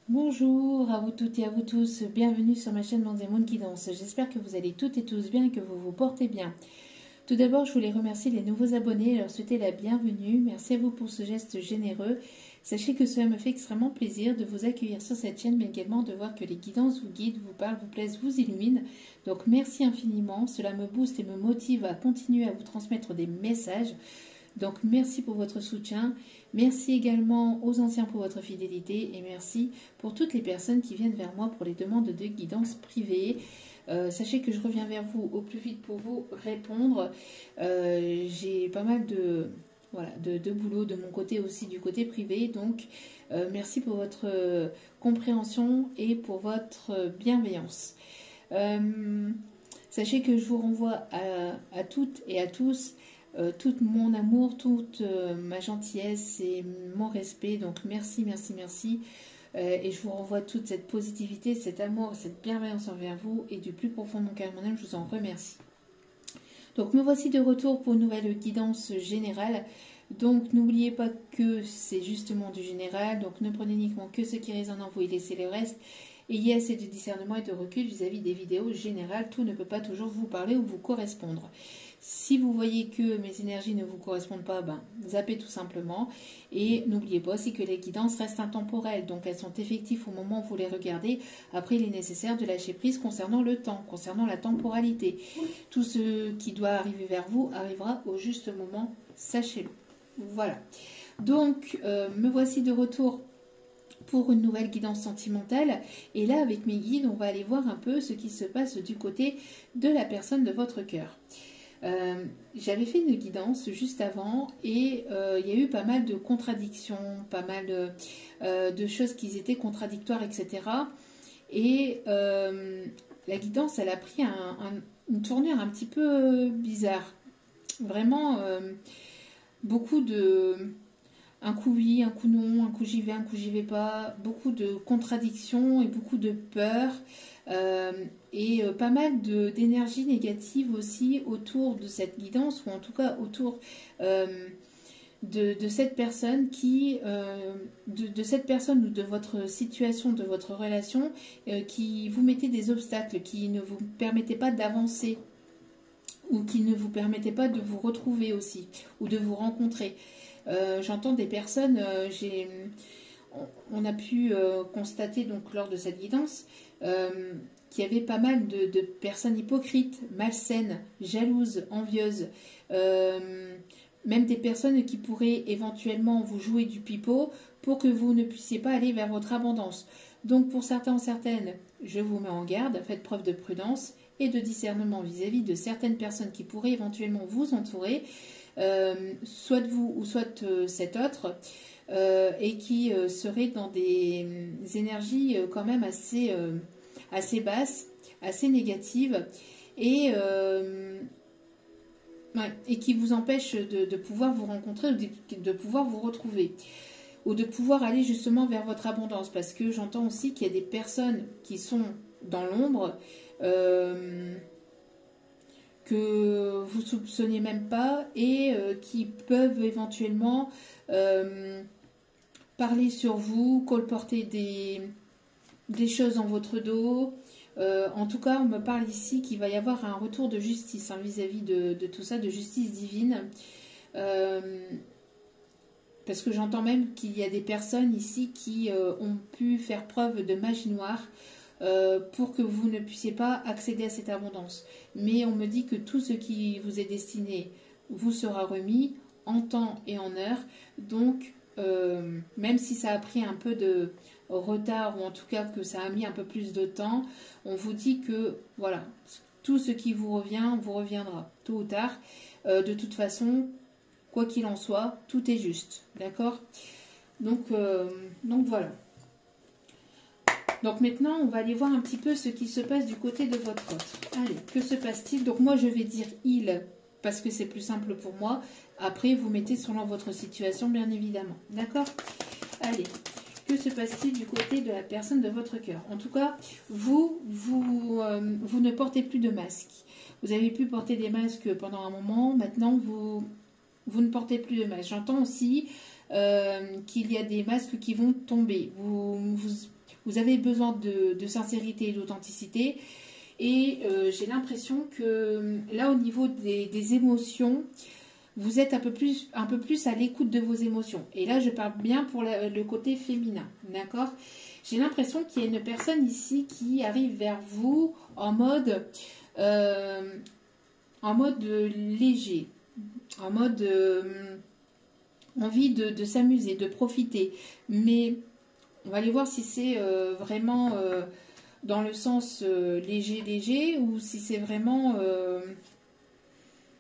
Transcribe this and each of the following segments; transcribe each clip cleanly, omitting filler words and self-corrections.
Bonjour à vous toutes et à vous tous, bienvenue sur ma chaîne Monde Guidance. J'espère que vous allez toutes et tous bien et que vous vous portez bien. Tout d'abord, je voulais remercier les nouveaux abonnés et leur souhaiter la bienvenue. Merci à vous pour ce geste généreux. Sachez que cela me fait extrêmement plaisir de vous accueillir sur cette chaîne, mais également de voir que les guidances vous guident, vous parlent, vous plaisent, vous illuminent. Donc merci infiniment, cela me booste et me motive à continuer à vous transmettre des messages. Donc merci pour votre soutien, merci également aux anciens pour votre fidélité et merci pour toutes les personnes qui viennent vers moi pour les demandes de guidance privée. Sachez que je reviens vers vous au plus vite pour vous répondre. J'ai pas mal de boulot de mon côté aussi, du côté privé. Donc merci pour votre compréhension et pour votre bienveillance. Sachez que je vous renvoie à toutes et à tous tout mon amour, toute ma gentillesse et mon respect. Donc merci, merci, merci. Et je vous renvoie toute cette positivité, cet amour, cette bienveillance envers vous. Et du plus profond de mon cœur, mon âme, je vous en remercie. Donc me voici de retour pour une nouvelle guidance générale. Donc n'oubliez pas que c'est justement du général. Donc ne prenez uniquement que ce qui résonne en vous et laissez le reste. Ayez assez de discernement et de recul vis-à-vis des vidéos générales. Tout ne peut pas toujours vous parler ou vous correspondre. Si vous voyez que mes énergies ne vous correspondent pas, zappez tout simplement. Et n'oubliez pas aussi que les guidances restent intemporelles. Donc elles sont effectives au moment où vous les regardez. Après, il est nécessaire de lâcher prise concernant le temps, concernant la temporalité. Tout ce qui doit arriver vers vous arrivera au juste moment. Sachez-le. Voilà. Donc, me voici de retour pour une nouvelle guidance sentimentale. Et là, avec mes guides, on va aller voir un peu ce qui se passe du côté de la personne de votre cœur. J'avais fait une guidance juste avant et il y a eu pas mal de contradictions, pas mal de choses qui étaient contradictoires, etc. Et la guidance, elle a pris une tournure un petit peu bizarre. Vraiment, beaucoup de... Un coup oui, un coup non, un coup j'y vais, un coup j'y vais pas. Beaucoup de contradictions et beaucoup de peur. Pas mal d'énergie négative aussi autour de cette guidance, ou en tout cas autour de cette personne de cette personne ou de votre situation, de votre relation, qui vous mettait des obstacles, qui ne vous permettait pas d'avancer, ou qui ne vous permettait pas de vous retrouver aussi, ou de vous rencontrer. J'entends des personnes, on a pu constater donc lors de cette guidance qu'il y avait pas mal de personnes hypocrites, malsaines, jalouses, envieuses, même des personnes qui pourraient éventuellement vous jouer du pipeau pour que vous ne puissiez pas aller vers votre abondance. Donc pour certains ou certaines, je vous mets en garde, faites preuve de prudence et de discernement vis-à-vis de certaines personnes qui pourraient éventuellement vous entourer, soit vous ou soit cet autre, et qui serait dans des énergies quand même assez basses, assez négatives, et qui vous empêche de pouvoir vous rencontrer ou de pouvoir vous retrouver, ou de pouvoir aller justement vers votre abondance, parce que j'entends aussi qu'il y a des personnes qui sont dans l'ombre, que vous soupçonnez même pas, et qui peuvent éventuellement parler sur vous, colporter des choses dans votre dos. En tout cas, on me parle ici qu'il va y avoir un retour de justice vis-à-vis de tout ça, de justice divine. Parce que j'entends même qu'il y a des personnes ici qui ont pu faire preuve de magie noire pour que vous ne puissiez pas accéder à cette abondance. Mais on me dit que tout ce qui vous est destiné vous sera remis en temps et en heure. Donc, même si ça a pris un peu de retard, ou en tout cas que ça a mis un peu plus de temps, on vous dit que voilà, tout ce qui vous revient vous reviendra tôt ou tard. De toute façon, quoi qu'il en soit, tout est juste, d'accord? Donc voilà. Donc maintenant, on va aller voir un petit peu ce qui se passe du côté de votre autre. Allez, que se passe-t-il? Donc moi, je vais dire il, parce que c'est plus simple pour moi. Après, vous mettez selon votre situation, bien évidemment. D'accord? Allez, que se passe-t-il du côté de la personne de votre cœur? En tout cas, vous ne portez plus de masque. Vous avez pu porter des masques pendant un moment. Maintenant, vous ne portez plus de masque. J'entends aussi qu'il y a des masques qui vont tomber. vous avez besoin de sincérité et d'authenticité. Et j'ai l'impression que là, au niveau des émotions, vous êtes un peu plus à l'écoute de vos émotions. Et là, je parle bien pour le côté féminin, d'accord? J'ai l'impression qu'il y a une personne ici qui arrive vers vous en mode léger, en mode envie de s'amuser, de profiter. Mais on va aller voir si c'est vraiment dans le sens léger, ou si c'est vraiment...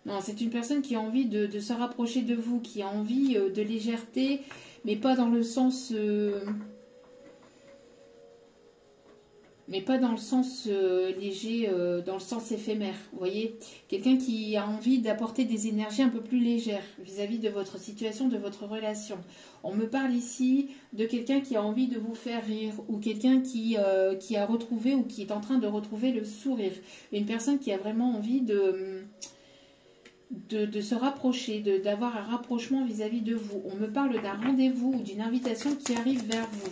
non, c'est une personne qui a envie de se rapprocher de vous, qui a envie de légèreté, mais pas dans le sens... mais pas dans le sens léger, dans le sens éphémère, vous voyez. Quelqu'un qui a envie d'apporter des énergies un peu plus légères vis-à-vis de votre situation, de votre relation. On me parle ici de quelqu'un qui a envie de vous faire rire, ou quelqu'un qui a retrouvé ou qui est en train de retrouver le sourire. Une personne qui a vraiment envie de se rapprocher, d'avoir un rapprochement vis-à-vis de vous. On me parle d'un rendez-vous ou d'une invitation qui arrive vers vous.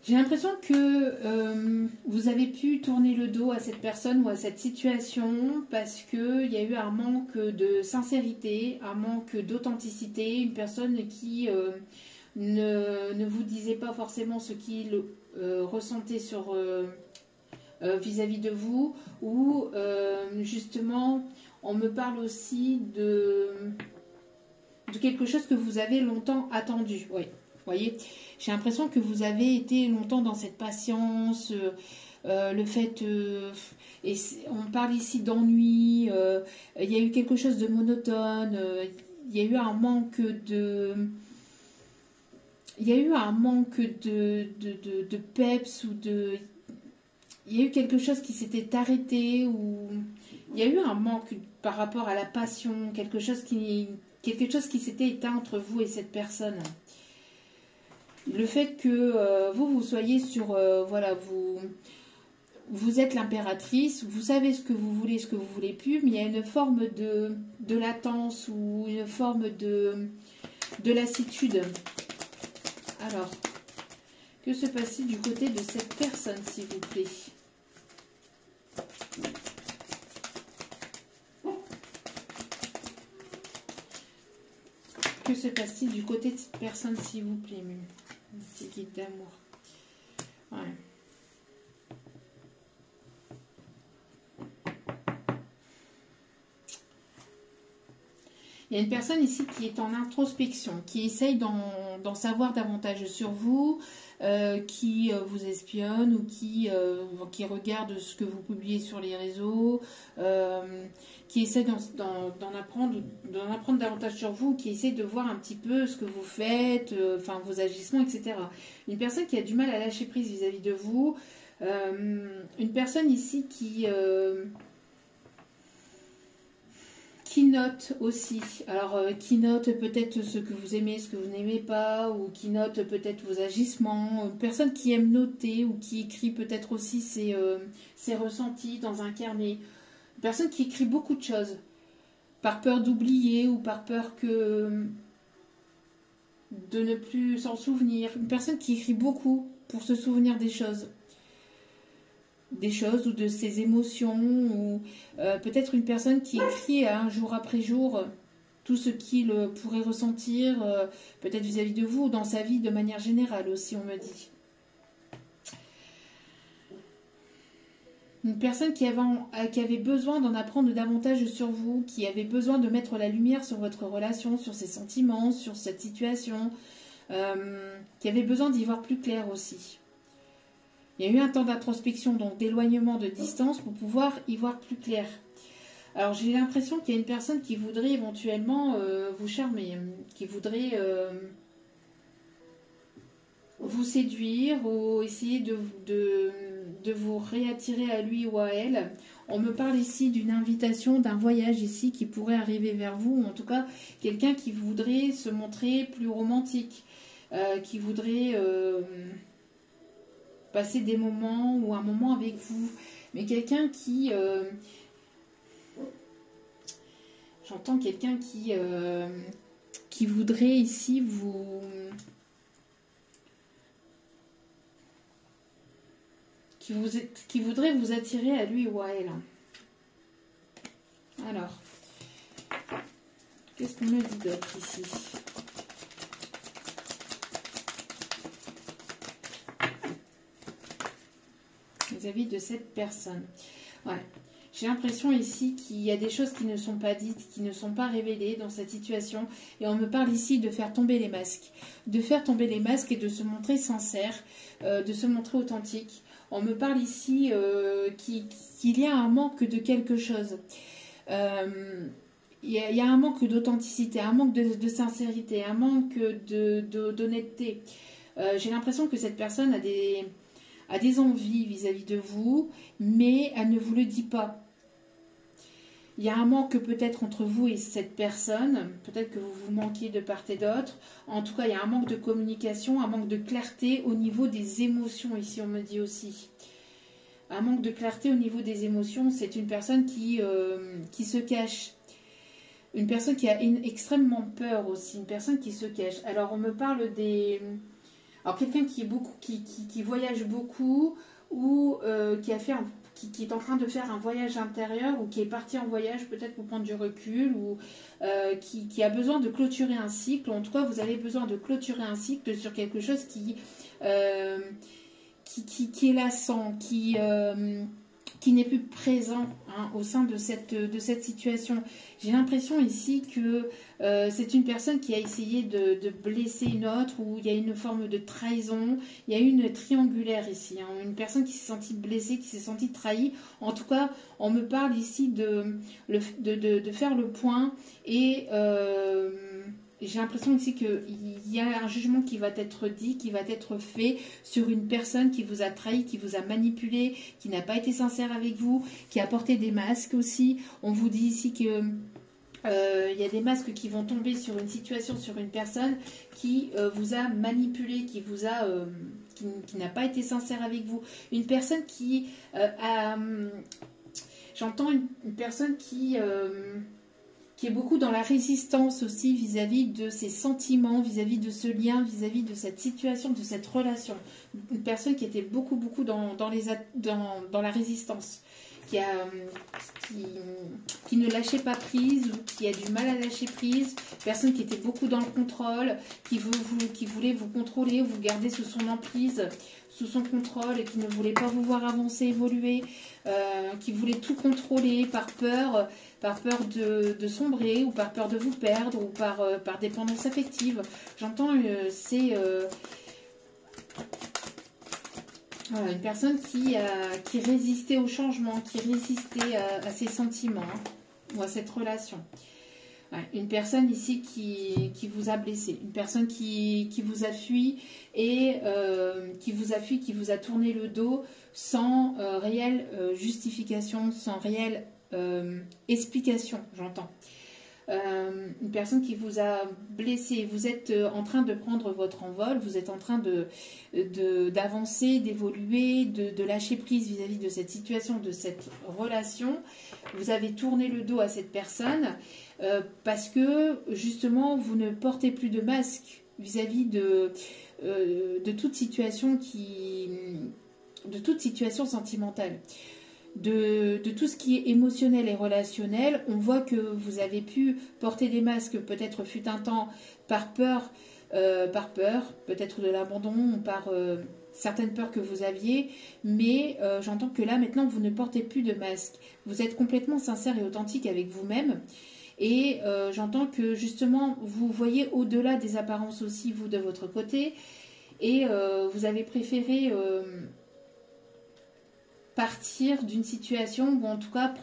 J'ai l'impression que vous avez pu tourner le dos à cette personne ou à cette situation parce qu'il y a eu un manque de sincérité, un manque d'authenticité, une personne qui ne vous disait pas forcément ce qu'il ressentait vis-à-vis de vous, ou justement on me parle aussi de quelque chose que vous avez longtemps attendu. Oui, vous voyez, j'ai l'impression que vous avez été longtemps dans cette patience, le fait, et on parle ici d'ennui, il y a eu quelque chose de monotone, il y a eu un manque de... Il y a eu un manque de peps, ou de... Il y a eu quelque chose qui s'était arrêté, ou il y a eu un manque par rapport à la passion, quelque chose qui s'était éteint entre vous et cette personne. Le fait que vous soyez sur... voilà, vous êtes l'impératrice, vous savez ce que vous voulez, ce que vous ne voulez plus, mais il y a une forme de latence, ou une forme de lassitude. Alors, que se passe-t-il du côté de cette personne, s'il vous plaît? Que se passe-t-il du côté de cette personne, s'il vous plaît? Un petit guide d'amour. Ouais. Il y a une personne ici qui est en introspection, qui essaye d'en savoir davantage sur vous, qui vous espionne, ou qui regarde ce que vous publiez sur les réseaux, qui essaie d'en apprendre davantage sur vous, qui essaie de voir un petit peu ce que vous faites, enfin vos agissements, etc. Une personne qui a du mal à lâcher prise vis-à-vis de vous, une personne ici qui note aussi, alors qui note peut-être ce que vous aimez, ce que vous n'aimez pas, ou qui note peut-être vos agissements, une personne qui aime noter, ou qui écrit peut-être aussi ses ressentis dans un carnet, une personne qui écrit beaucoup de choses, par peur d'oublier, ou par peur de ne plus s'en souvenir, une personne qui écrit beaucoup pour se souvenir des choses, ou de ses émotions, ou peut-être une personne qui écrit jour après jour tout ce qu'il pourrait ressentir, peut-être vis-à-vis de vous, ou dans sa vie de manière générale aussi, on me dit. Une personne qui avait besoin d'en apprendre davantage sur vous, qui avait besoin de mettre la lumière sur votre relation, sur ses sentiments, sur cette situation, qui avait besoin d'y voir plus clair aussi. Il y a eu un temps d'introspection, donc d'éloignement, de distance, pour pouvoir y voir plus clair. Alors j'ai l'impression qu'il y a une personne qui voudrait éventuellement vous charmer, qui voudrait vous séduire, ou essayer de vous réattirer à lui ou à elle. On me parle ici d'une invitation, d'un voyage ici qui pourrait arriver vers vous, ou en tout cas quelqu'un qui voudrait se montrer plus romantique, qui voudrait... passer des moments, ou un moment avec vous, mais quelqu'un qui J'entends quelqu'un qui voudrait ici qui voudrait vous attirer à lui ou à elle. Alors, qu'est-ce qu'on me dit d'autre ici? Vis-à-vis de cette personne. Ouais. J'ai l'impression ici qu'il y a des choses qui ne sont pas dites, qui ne sont pas révélées dans cette situation. Et on me parle ici de faire tomber les masques. De faire tomber les masques et de se montrer sincère, de se montrer authentique. On me parle ici qu'il y a un manque de quelque chose. Il y a un manque d'authenticité, un manque de sincérité, un manque d'honnêteté. J'ai l'impression que cette personne a des envies vis-à-vis de vous, mais elle ne vous le dit pas. Il y a un manque peut-être entre vous et cette personne, peut-être que vous vous manquez de part et d'autre. En tout cas, il y a un manque de communication, un manque de clarté au niveau des émotions, ici on me dit aussi. Un manque de clarté au niveau des émotions, c'est une personne qui se cache. Une personne qui a extrêmement peur aussi, une personne qui se cache. Alors on me parle des... Alors quelqu'un qui voyage beaucoup ou qui est en train de faire un voyage intérieur ou qui est parti en voyage peut-être pour prendre du recul ou qui a besoin de clôturer un cycle. En tout cas, vous avez besoin de clôturer un cycle sur quelque chose qui est lassant, qui n'est plus présent au sein de cette situation. J'ai l'impression ici que c'est une personne qui a essayé de blesser une autre, où il y a une forme de trahison, il y a une triangulaire ici, hein, une personne qui s'est sentie blessée, qui s'est sentie trahie. En tout cas, on me parle ici de faire le point et j'ai l'impression ici qu'il y a un jugement qui va être dit, qui va être fait sur une personne qui vous a trahi, qui vous a manipulé, qui n'a pas été sincère avec vous, qui a porté des masques aussi. On vous dit ici que il y a des masques qui vont tomber sur une situation, sur une personne qui vous a manipulé, qui n'a pas été sincère avec vous. Une personne qui j'entends une personne qui est beaucoup dans la résistance aussi vis-à-vis de ses sentiments, vis-à-vis de ce lien, vis-à-vis de cette situation, de cette relation. Une personne qui était beaucoup dans la résistance, qui ne lâchait pas prise ou qui a du mal à lâcher prise, personne qui était beaucoup dans le contrôle, qui voulait vous contrôler, vous garder sous son emprise, sous son contrôle et qui ne voulait pas vous voir avancer, évoluer, qui voulait tout contrôler par peur de sombrer ou par peur de vous perdre ou par dépendance affective. J'entends voilà, une personne qui résistait au changement, qui résistait à ses sentiments ou à cette relation. Ouais, une personne ici qui vous a blessé, une personne qui vous a fui et qui vous a tourné le dos sans réelle justification, sans réelle explication, j'entends. Une personne qui vous a blessé, vous êtes en train de prendre votre envol, vous êtes en train d'avancer, d'évoluer, de lâcher prise vis-à-vis de cette situation, de cette relation. Vous avez tourné le dos à cette personne parce que justement vous ne portez plus de masque vis-à-vis de toute situation sentimentale. De tout ce qui est émotionnel et relationnel, on voit que vous avez pu porter des masques peut-être fut un temps par peur, peut-être de l'abandon ou par certaines peurs que vous aviez, mais j'entends que là maintenant vous ne portez plus de masque. Vous êtes complètement sincère et authentique avec vous-même et j'entends que justement vous voyez au-delà des apparences aussi vous de votre côté et vous avez préféré partir d'une situation ou en tout cas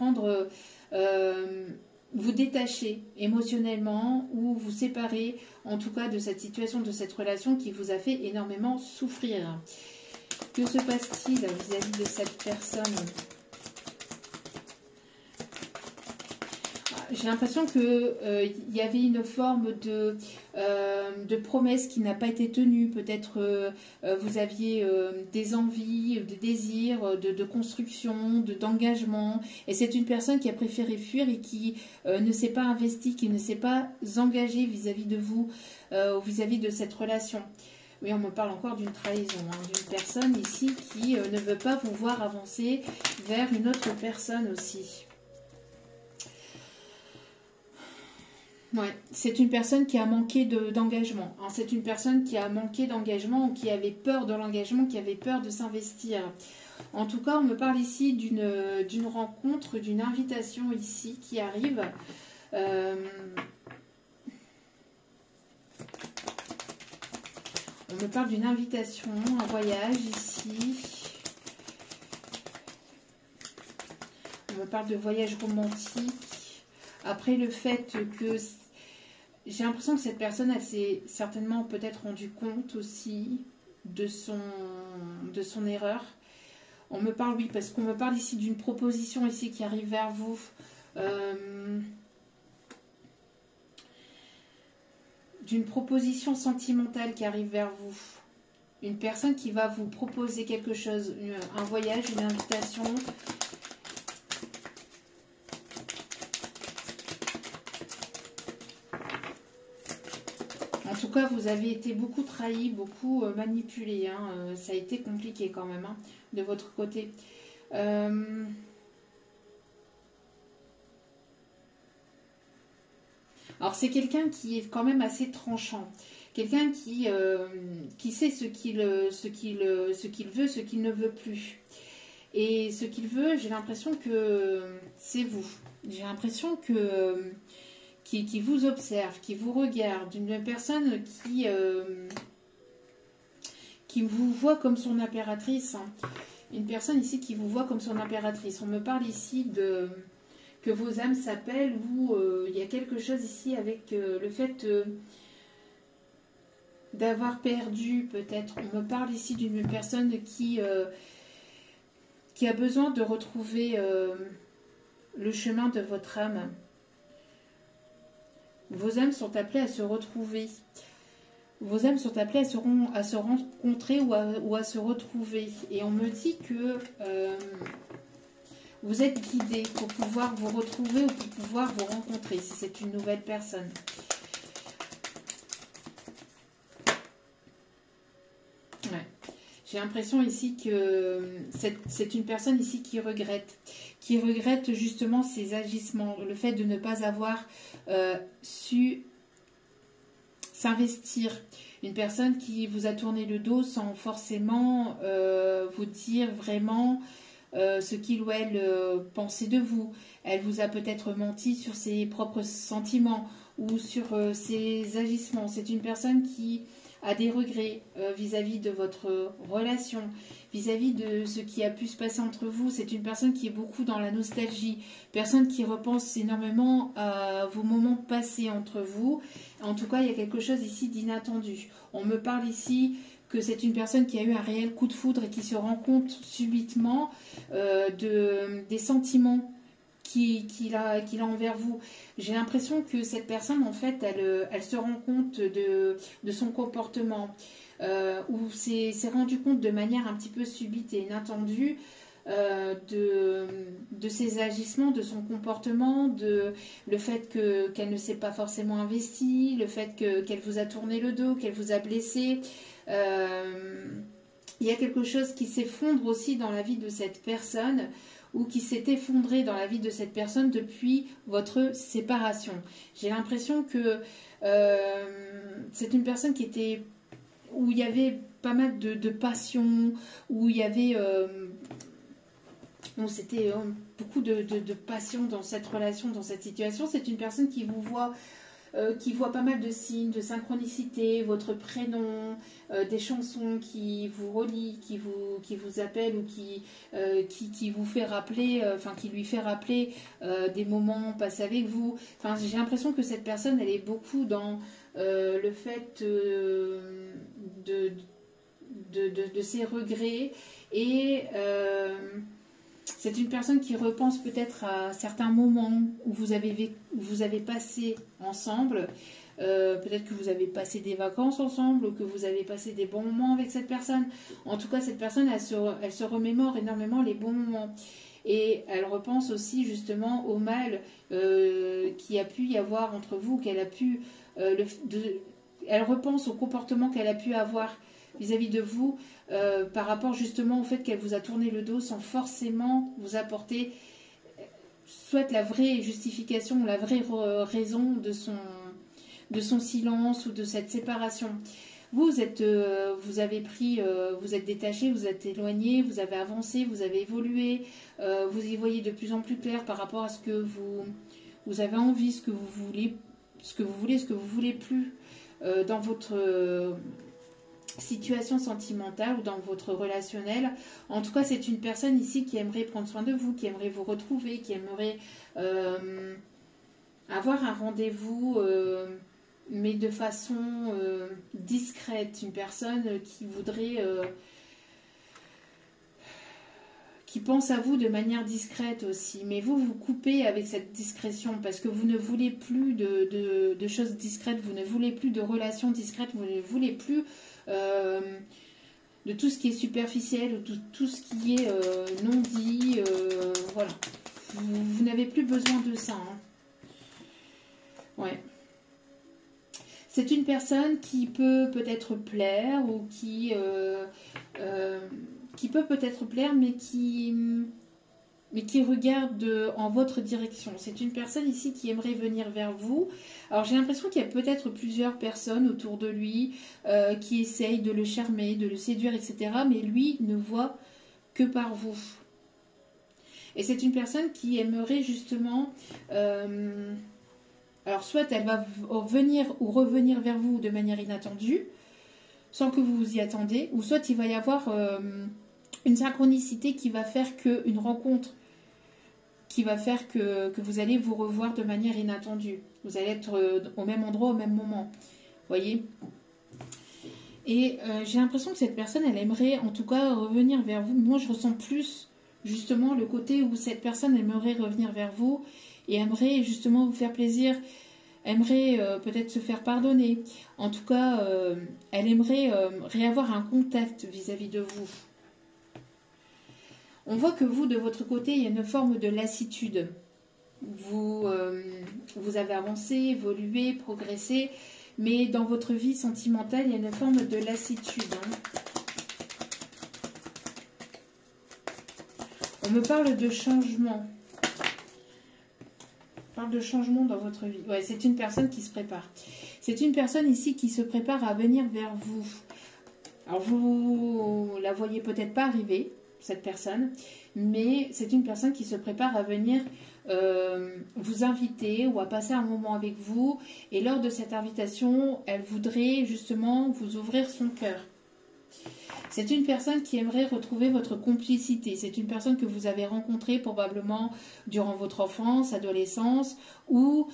vous détacher émotionnellement ou vous séparer en tout cas de cette situation, de cette relation qui vous a fait énormément souffrir. Que se passe-t-il vis-à-vis de cette personne? j'ai l'impression que il y avait une forme de promesse qui n'a pas été tenue. Peut-être vous aviez des envies, des désirs de construction, d'engagement. Et c'est une personne qui a préféré fuir et qui ne s'est pas investie, qui ne s'est pas engagée vis-à-vis de vous, vis-à-vis de cette relation. Oui, on me parle encore d'une trahison, hein, d'une personne ici qui ne veut pas vous voir avancer vers une autre personne aussi. Ouais, c'est une personne qui a manqué d'engagement. Hein, c'est une personne qui a manqué d'engagement ou qui avait peur de l'engagement, qui avait peur de s'investir. En tout cas, on me parle ici d'une rencontre, d'une invitation ici qui arrive. On me parle d'une invitation, un voyage ici. On me parle de voyage romantique. Après le fait que j'ai l'impression que cette personne, elle s'est certainement peut-être rendue compte aussi de son erreur. On me parle, oui, parce qu'on me parle ici d'une proposition ici qui arrive vers vous. D'une proposition sentimentale qui arrive vers vous. Une personne qui va vous proposer quelque chose, un voyage, une invitation. En tout cas, vous avez été beaucoup trahi, beaucoup manipulé. Hein. Ça a été compliqué quand même, hein, de votre côté. Alors, c'est quelqu'un qui est quand même assez tranchant. Quelqu'un qui sait ce qu'il veut, ce qu'il ne veut plus. Et ce qu'il veut, j'ai l'impression que c'est vous. J'ai l'impression que qui vous observe, qui vous regarde, une personne qui vous voit comme son impératrice. Hein. Une personne ici qui vous voit comme son impératrice. On me parle ici que vos âmes s'appellent, ou il y a quelque chose ici avec le fait d'avoir perdu peut-être. On me parle ici d'une personne qui a besoin de retrouver le chemin de votre âme. Vos âmes sont appelées à se retrouver. Vos âmes sont appelées à se rencontrer ou à se retrouver. Et on me dit que vous êtes guidé pour pouvoir vous retrouver ou pour pouvoir vous rencontrer, si c'est une nouvelle personne. Ouais. J'ai l'impression ici que c'est une personne ici qui regrette justement ses agissements, le fait de ne pas avoir su s'investir. Une personne qui vous a tourné le dos sans forcément vous dire vraiment ce qu'il ou elle pensait de vous. Elle vous a peut-être menti sur ses propres sentiments ou sur ses agissements. C'est une personne qui a des regrets vis-à-vis de votre relation, vis-à-vis de ce qui a pu se passer entre vous. C'est une personne qui est beaucoup dans la nostalgie, personne qui repense énormément à vos moments passés entre vous. En tout cas, il y a quelque chose ici d'inattendu. On me parle ici que c'est une personne qui a eu un réel coup de foudre et qui se rend compte subitement des sentiments qu'il a envers vous. J'ai l'impression que cette personne, en fait, elle se rend compte de son comportement, ou s'est rendu compte de manière un petit peu subite et inattendue de ses agissements, de son comportement, le fait qu'elle ne s'est pas forcément investie, le fait qu'elle vous a tourné le dos, qu'elle vous a blessé. Il y a quelque chose qui s'effondre aussi dans la vie de cette personne, ou qui s'est effondré dans la vie de cette personne depuis votre séparation. J'ai l'impression que c'est une personne où il y avait pas mal de passion, où il y avait c'était beaucoup de passion dans cette relation, dans cette situation. C'est une personne qui vous voit pas mal de signes, de synchronicité, votre prénom, des chansons qui vous relient, qui vous appellent, ou qui vous fait rappeler, qui lui fait rappeler des moments passés avec vous. Enfin, j'ai l'impression que cette personne, elle est beaucoup dans le fait de ses regrets et C'est une personne qui repense peut-être à certains moments où vous avez passé ensemble. Peut-être que vous avez passé des vacances ensemble ou que vous avez passé des bons moments avec cette personne. En tout cas, cette personne, elle se remémore énormément les bons moments. Et elle repense aussi justement au mal qu'il a pu y avoir entre vous, qu'elle a pu... elle repense au comportement qu'elle a pu avoir vis-à-vis de vous par rapport justement au fait qu'elle vous a tourné le dos sans forcément vous apporter soit la vraie justification ou la vraie raison de son silence ou de cette séparation. Vous avez pris, vous êtes détaché, vous êtes éloigné, vous avez avancé, vous avez évolué, vous y voyez de plus en plus clair par rapport à ce que vous avez envie, ce que vous voulez, ce que vous voulez plus dans votre situation sentimentale ou dans votre relationnel. En tout cas, c'est une personne ici qui aimerait prendre soin de vous, qui aimerait vous retrouver, qui aimerait avoir un rendez-vous mais de façon discrète, une personne qui voudrait qui pense à vous de manière discrète aussi, mais vous coupez avec cette discrétion parce que vous ne voulez plus de choses discrètes, vous ne voulez plus de relations discrètes, vous ne voulez plus de tout ce qui est superficiel, de tout ce qui est non dit, voilà, vous n'avez plus besoin de ça, hein. Ouais. C'est une personne qui peut peut-être plaire ou qui peut peut-être plaire, mais qui regarde en votre direction. C'est une personne ici qui aimerait venir vers vous. Alors j'ai l'impression qu'il y a peut-être plusieurs personnes autour de lui qui essayent de le charmer, de le séduire, etc. Mais lui ne voit que par vous. Et c'est une personne qui aimerait justement... alors soit elle va venir ou revenir vers vous de manière inattendue, sans que vous vous y attendez, ou soit il va y avoir une synchronicité qui va faire une rencontre, qui va faire que vous allez vous revoir de manière inattendue. Vous allez être au même endroit, au même moment. Vous voyez ? Et j'ai l'impression que cette personne, elle aimerait en tout cas revenir vers vous. Moi, je ressens plus justement le côté où cette personne aimerait revenir vers vous et aimerait justement vous faire plaisir, aimerait peut-être se faire pardonner. En tout cas, elle aimerait réavoir un contact vis-à-vis de vous. On voit que vous, de votre côté, il y a une forme de lassitude. Vous avez avancé, évolué, progressé, mais dans votre vie sentimentale, il y a une forme de lassitude, hein. On me parle de changement. On parle de changement dans votre vie. Ouais, c'est une personne qui se prépare. C'est une personne ici qui se prépare à venir vers vous. Alors, vous la voyez peut-être pas arriver, cette personne, mais c'est une personne qui se prépare à venir vous inviter ou à passer un moment avec vous. Et lors de cette invitation, elle voudrait justement vous ouvrir son cœur. C'est une personne qui aimerait retrouver votre complicité. C'est une personne que vous avez rencontrée probablement durant votre enfance, adolescence, ou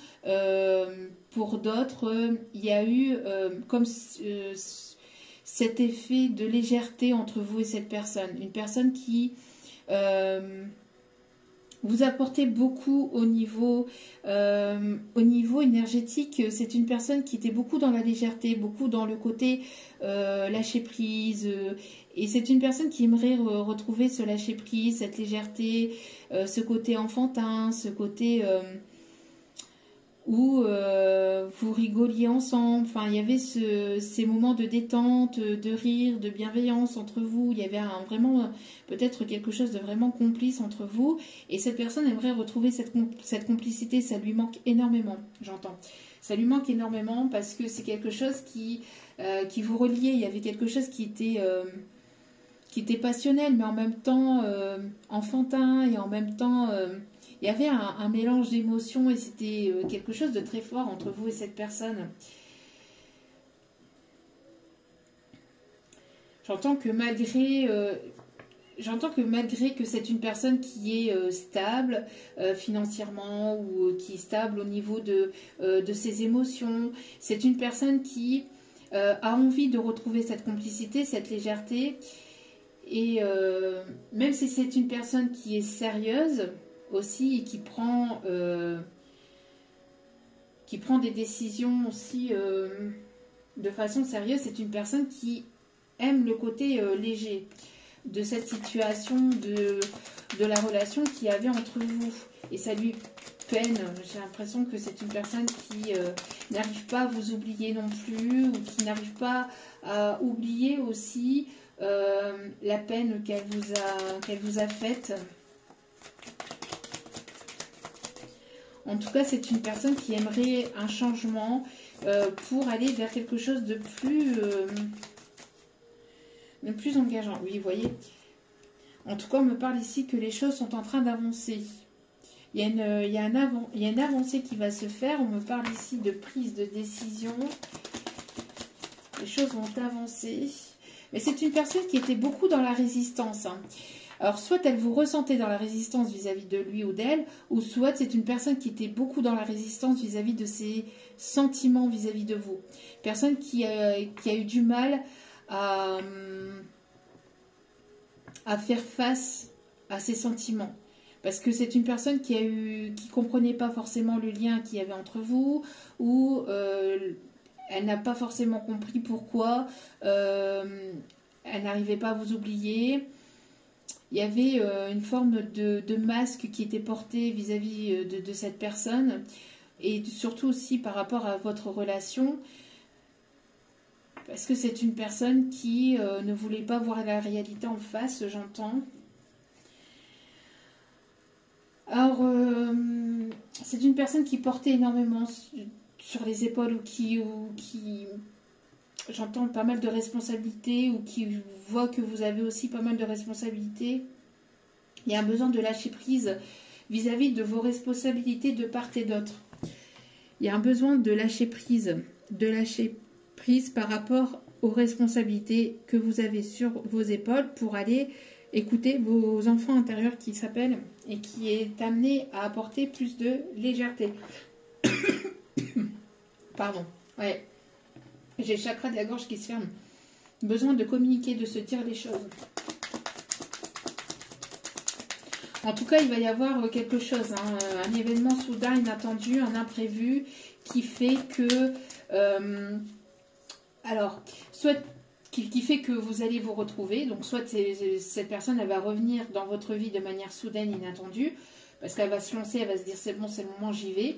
pour d'autres, il y a eu comme cet effet de légèreté entre vous et cette personne. Une personne qui vous apportez beaucoup au niveau énergétique. C'est une personne qui était beaucoup dans la légèreté, beaucoup dans le côté lâcher prise. Et c'est une personne qui aimerait retrouver ce lâcher prise, cette légèreté, ce côté enfantin, ce côté où vous rigoliez ensemble. Enfin, il y avait ces moments de détente, de rire, de bienveillance entre vous. Il y avait vraiment peut-être quelque chose de vraiment complice entre vous. Et cette personne aimerait retrouver cette complicité. Ça lui manque énormément, j'entends. Ça lui manque énormément parce que c'est quelque chose qui vous reliait. Il y avait quelque chose qui était passionnel, mais en même temps enfantin et en même temps... il y avait un mélange d'émotions et c'était quelque chose de très fort entre vous et cette personne. J'entends que malgré que c'est une personne qui est stable financièrement ou qui est stable au niveau de ses émotions, c'est une personne qui a envie de retrouver cette complicité, cette légèreté. Et même si c'est une personne qui est sérieuse aussi et qui prend des décisions aussi de façon sérieuse, c'est une personne qui aime le côté léger de cette situation, de la relation qu'il y avait entre vous. Et ça lui peine. J'ai l'impression que c'est une personne qui n'arrive pas à vous oublier non plus, ou qui n'arrive pas à oublier aussi la peine qu'elle vous a faite. En tout cas, c'est une personne qui aimerait un changement pour aller vers quelque chose de plus engageant. Oui, vous voyez. En tout cas, on me parle ici que les choses sont en train d'avancer. Il y a une avancée qui va se faire. On me parle ici de prise de décision. Les choses vont avancer. Mais c'est une personne qui était beaucoup dans la résistance. Hein. Alors, soit elle vous ressentait dans la résistance vis-à-vis de lui ou d'elle, ou soit c'est une personne qui était beaucoup dans la résistance vis-à-vis de ses sentiments vis-à-vis de vous. Personne qui a eu du mal à faire face à ses sentiments. Parce que c'est une personne qui comprenait pas forcément le lien qu'il y avait entre vous, ou elle n'a pas forcément compris pourquoi elle n'arrivait pas à vous oublier. Il y avait une forme de masque qui était porté vis-à-vis de cette personne, et surtout aussi par rapport à votre relation, parce que c'est une personne qui ne voulait pas voir la réalité en face, j'entends. Alors, c'est une personne qui portait énormément sur les épaules, ou qui j'entends pas mal de responsabilités, ou qui voit que vous avez aussi pas mal de responsabilités. Il y a un besoin de lâcher prise vis-à-vis de vos responsabilités de part et d'autre. Il y a un besoin de lâcher prise par rapport aux responsabilités que vous avez sur vos épaules pour aller écouter vos enfants intérieurs qui s'appellent et qui est amené à apporter plus de légèreté. Pardon, ouais. J'ai le chakra de la gorge qui se ferme. Besoin de communiquer, de se dire les choses. En tout cas, il va y avoir quelque chose, hein, un événement soudain, inattendu, un imprévu qui fait que... alors, soit qui fait que vous allez vous retrouver, donc soit cette personne, elle va revenir dans votre vie de manière soudaine, inattendue, parce qu'elle va se lancer, elle va se dire c'est bon, c'est le moment, j'y vais.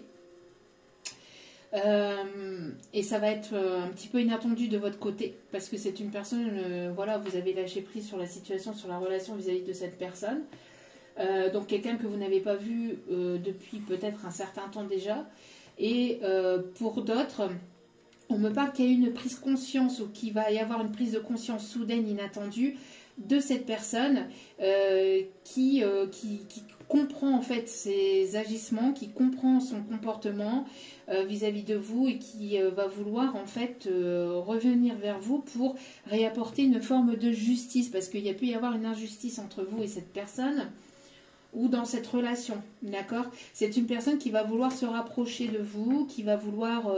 Et ça va être un petit peu inattendu de votre côté, parce que c'est une personne, voilà, vous avez lâché prise sur la situation, sur la relation vis-à-vis de cette personne. Donc quelqu'un que vous n'avez pas vu depuis peut-être un certain temps déjà. Et pour d'autres, on me parle qu'il y a eu une prise de conscience, ou qu'il va y avoir une prise de conscience soudaine, inattendue de cette personne qui comprend en fait ses agissements, qui comprend son comportement vis-à-vis de vous, et qui va vouloir en fait revenir vers vous pour réapporter une forme de justice, parce qu'il y a pu y avoir une injustice entre vous et cette personne, ou dans cette relation, d'accord? C'est une personne qui va vouloir se rapprocher de vous, qui va vouloir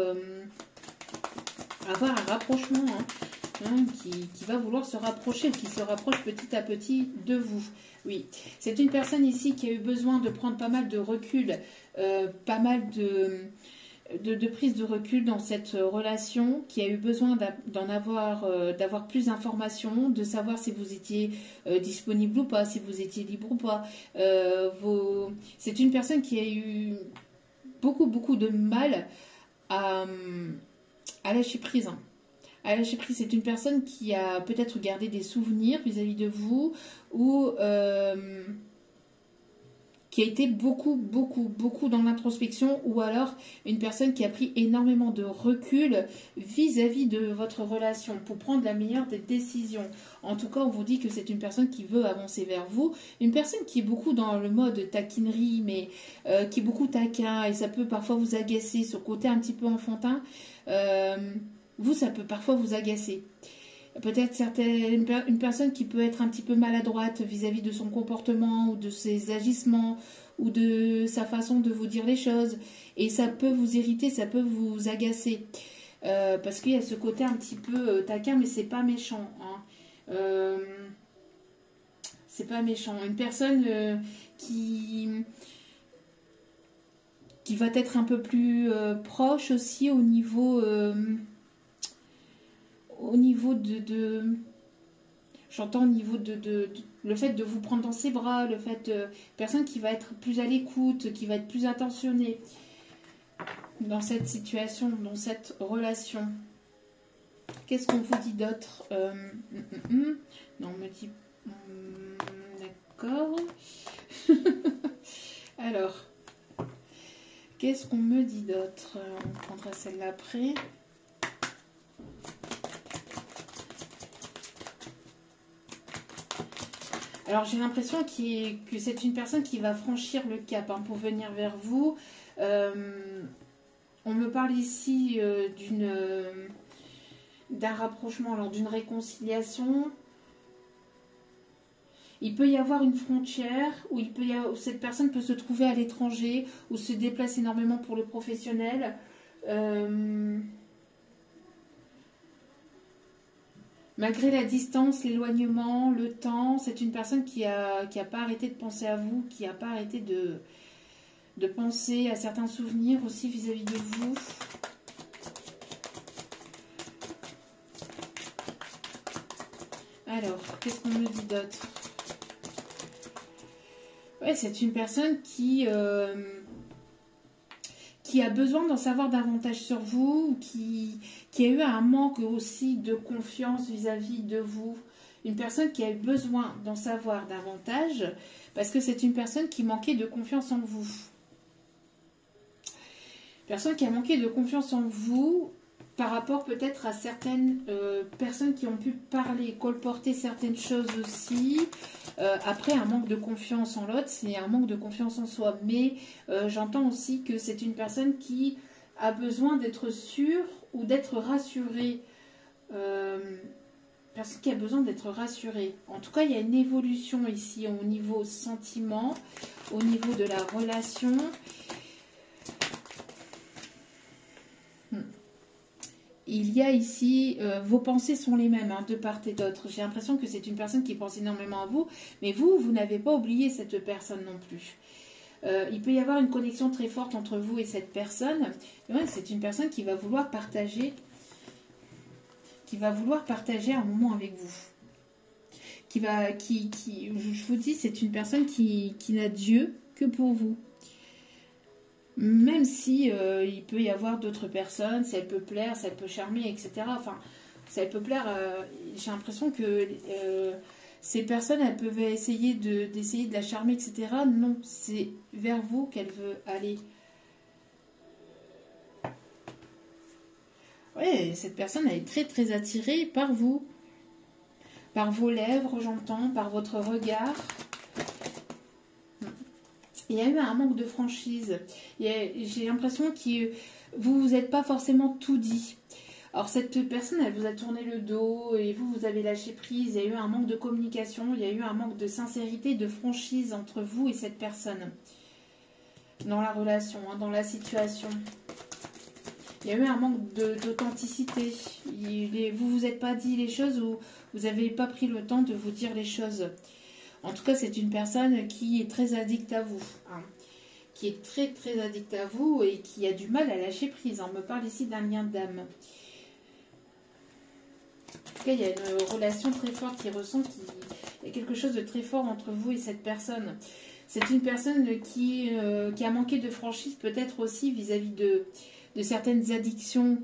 avoir un rapprochement, qui va vouloir se rapprocher, qui se rapproche petit à petit de vous. Oui, c'est une personne ici qui a eu besoin de prendre pas mal de recul, pas mal de prise de recul dans cette relation, qui a eu besoin d'avoir plus d'informations, de savoir si vous étiez disponible ou pas, si vous étiez libre ou pas. C'est une personne qui a eu beaucoup de mal à lâcher prise. Hein. À lâcher prise, c'est une personne qui a peut-être gardé des souvenirs vis-à-vis de vous, ou qui a été beaucoup dans l'introspection, ou alors une personne qui a pris énormément de recul vis-à-vis de votre relation pour prendre la meilleure des décisions. En tout cas, on vous dit que c'est une personne qui veut avancer vers vous, une personne qui est beaucoup dans le mode taquinerie, mais qui est beaucoup taquin, et ça peut parfois vous agacer, ce côté un petit peu enfantin. Ça peut parfois vous agacer. Peut-être une personne qui peut être un petit peu maladroite vis-à-vis de son comportement, ou de ses agissements, ou de sa façon de vous dire les choses. Et ça peut vous irriter, ça peut vous agacer. Parce qu'il y a ce côté un petit peu taquin, mais c'est pas méchant. Hein. C'est pas méchant. Une personne qui va être un peu plus proche aussi au niveau j'entends au niveau le fait de vous prendre dans ses bras, le fait personne qui va être plus à l'écoute, qui va être plus attentionnée dans cette situation, dans cette relation. Qu'est-ce qu'on vous dit d'autre? Non, on me dit d'accord. Alors, qu'est-ce qu'on me dit d'autre? On prendra celle-là après. Alors j'ai l'impression que c'est une personne qui va franchir le cap pour venir vers vous. On me parle ici d'un rapprochement, alors d'une réconciliation. Il peut y avoir une frontière où cette personne peut se trouver à l'étranger ou se déplace énormément pour le professionnel. Malgré la distance, l'éloignement, le temps, c'est une personne qui a pas arrêté de penser à vous, qui n'a pas arrêté de penser à certains souvenirs aussi vis-à-vis de vous. Alors, qu'est-ce qu'on me dit d'autre? Ouais, c'est une personne qui a besoin d'en savoir davantage sur vous, qui a eu un manque aussi de confiance vis-à-vis de vous. Une personne qui a eu besoin d'en savoir davantage parce que c'est une personne qui manquait de confiance en vous. Personne qui a manqué de confiance en vous par rapport peut-être à certaines personnes qui ont pu parler, colporter certaines choses aussi. Après, un manque de confiance en l'autre, c'est un manque de confiance en soi. Mais j'entends aussi que c'est une personne qui a besoin d'être sûre ou d'être rassurée. Personne qui a besoin d'être rassurée. En tout cas, il y a une évolution ici au niveau sentiment, au niveau de la relation. Il y a ici, vos pensées sont les mêmes de part et d'autre. J'ai l'impression que c'est une personne qui pense énormément à vous, mais vous n'avez pas oublié cette personne non plus. Il peut y avoir une connexion très forte entre vous et cette personne. Ouais, c'est une personne qui va vouloir partager un moment avec vous. Je vous dis, c'est une personne qui n'a Dieu que pour vous. Même si il peut y avoir d'autres personnes, si elle peut plaire, si elle peut charmer, etc. Enfin, si elle peut plaire, j'ai l'impression que ces personnes, elles peuvent essayer d'essayer de la charmer, etc. Non, c'est vers vous qu'elle veut aller. Oui, cette personne, elle est très très attirée par vous. Par vos lèvres, j'entends, par votre regard. Il y a eu un manque de franchise. J'ai l'impression que vous n'êtes pas forcément tout dit. Alors cette personne, elle vous a tourné le dos et vous avez lâché prise. Il y a eu un manque de communication, il y a eu un manque de sincérité, de franchise entre vous et cette personne. Dans la relation, dans la situation. Il y a eu un manque d'authenticité. Vous vous êtes pas dit les choses ou vous n'avez pas pris le temps de vous dire les choses. En tout cas, c'est une personne qui est très addicte à vous. Qui est très très addicte à vous et qui a du mal à lâcher prise. On me parle ici d'un lien d'âme. En tout cas, il y a une relation très forte qui ressent il y a quelque chose de très fort entre vous et cette personne. C'est une personne qui a manqué de franchise peut-être aussi vis-à-vis de certaines addictions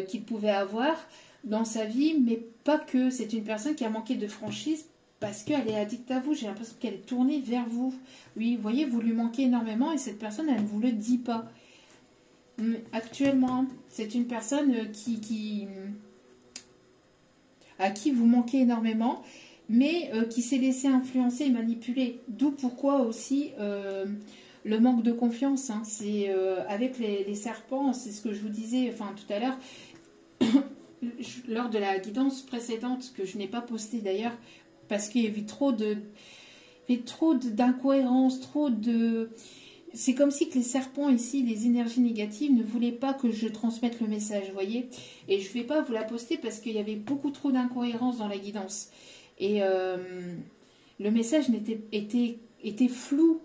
qu'il pouvait avoir dans sa vie, mais pas que. C'est une personne qui a manqué de franchise parce qu'elle est addicte à vous. J'ai l'impression qu'elle est tournée vers vous. Oui, vous voyez, vous lui manquez énormément et cette personne, elle ne vous le dit pas. Actuellement, c'est une personne à qui vous manquez énormément, mais qui s'est laissé influencer et manipuler. D'où pourquoi aussi le manque de confiance. C'est avec les serpents, c'est ce que je vous disais tout à l'heure, lors de la guidance précédente, que je n'ai pas postée d'ailleurs, parce qu'il y avait trop d'incohérences, c'est comme si que les serpents ici, les énergies négatives, ne voulaient pas que je transmette le message, vous voyez. Et je ne vais pas vous la poster parce qu'il y avait beaucoup trop d'incohérences dans la guidance. Et le message était flou.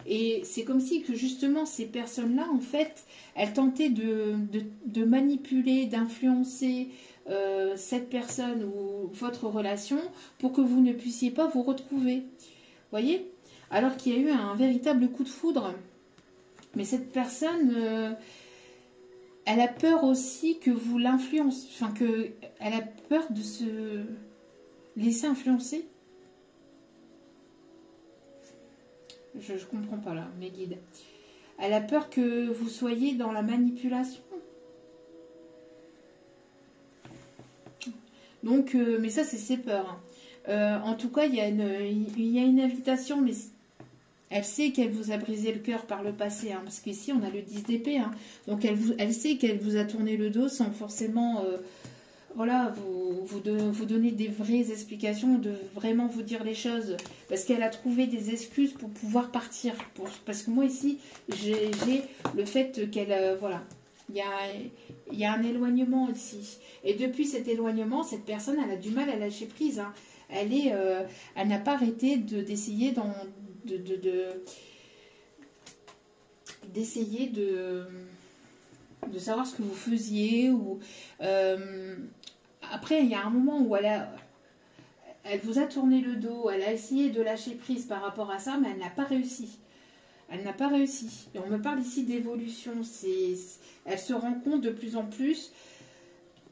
Et c'est comme si que justement ces personnes-là, en fait, elles tentaient de manipuler, d'influencer cette personne ou votre relation pour que vous ne puissiez pas vous retrouver. Voyez? Alors qu'il y a eu un véritable coup de foudre. Mais cette personne, elle a peur aussi que vous l'influencez, enfin elle a peur de se laisser influencer. Je ne comprends pas là, mes guides. Elle a peur que vous soyez dans la manipulation. Donc, mais ça, c'est ses peurs. En tout cas, il y a une invitation, mais elle sait qu'elle vous a brisé le cœur par le passé, hein, parce qu'ici, on a le 10 d'épée. Hein, donc, elle sait qu'elle vous a tourné le dos sans forcément... voilà, vous donner des vraies explications, de vraiment vous dire les choses. Parce qu'elle a trouvé des excuses pour pouvoir partir. Parce que moi, ici, j'ai le fait qu'elle... voilà, il y a un éloignement ici. Et depuis cet éloignement, cette personne, elle a du mal à lâcher prise. Hein. Elle n'a pas arrêté d'essayer d'essayer de savoir ce que vous faisiez. Ou... après, il y a un moment où elle vous a tourné le dos, elle a essayé de lâcher prise par rapport à ça, mais elle n'a pas réussi. Elle n'a pas réussi. Et on me parle ici d'évolution. Elle se rend compte de plus en plus,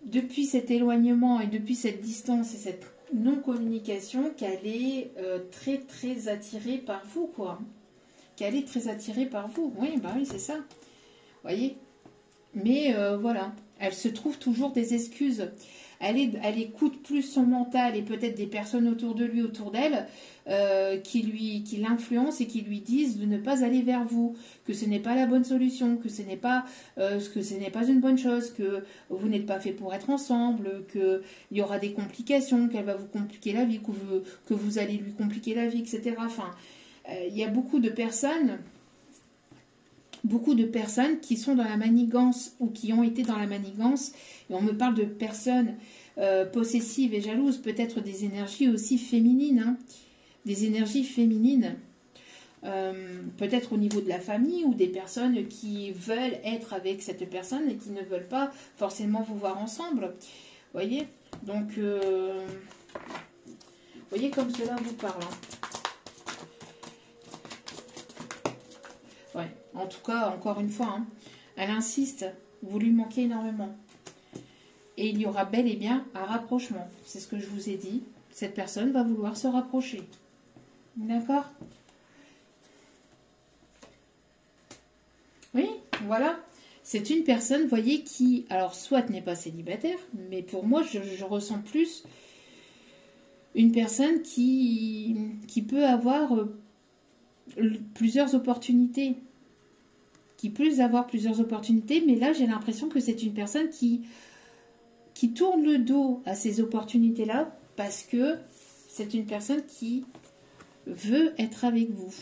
depuis cet éloignement et depuis cette distance et cette non-communication, qu'elle est très très attirée par vous, quoi. Qu'elle est très attirée par vous. Oui, bah oui, c'est ça. Vous voyez ? Mais voilà, elle se trouve toujours des excuses. Elle écoute plus son mental et peut-être des personnes autour de lui, autour d'elle, qui l'influencent et qui lui disent de ne pas aller vers vous, que ce n'est pas la bonne solution, que ce n'est pas une bonne chose, que vous n'êtes pas fait pour être ensemble, qu'il y aura des complications, qu'elle va vous compliquer la vie, que vous allez lui compliquer la vie, etc. Enfin, il y a beaucoup de personnes qui sont dans la manigance ou qui ont été dans la manigance, et on me parle de personnes possessives et jalouses, peut-être des énergies aussi féminines, hein, des énergies féminines, peut-être au niveau de la famille ou des personnes qui veulent être avec cette personne et qui ne veulent pas forcément vous voir ensemble. Vous voyez? Donc, voyez comme cela vous parle. Hein. Ouais. En tout cas, encore une fois, hein, elle insiste, vous lui manquez énormément. Et il y aura bel et bien un rapprochement. C'est ce que je vous ai dit. Cette personne va vouloir se rapprocher. D'accord? Oui, voilà. C'est une personne, voyez, qui, alors, soit n'est pas célibataire, mais pour moi, je ressens plus une personne qui peut avoir plusieurs opportunités. Qui peut avoir plusieurs opportunités, mais là, j'ai l'impression que c'est une personne qui tourne le dos à ces opportunités-là parce que c'est une personne qui veut être avec vous.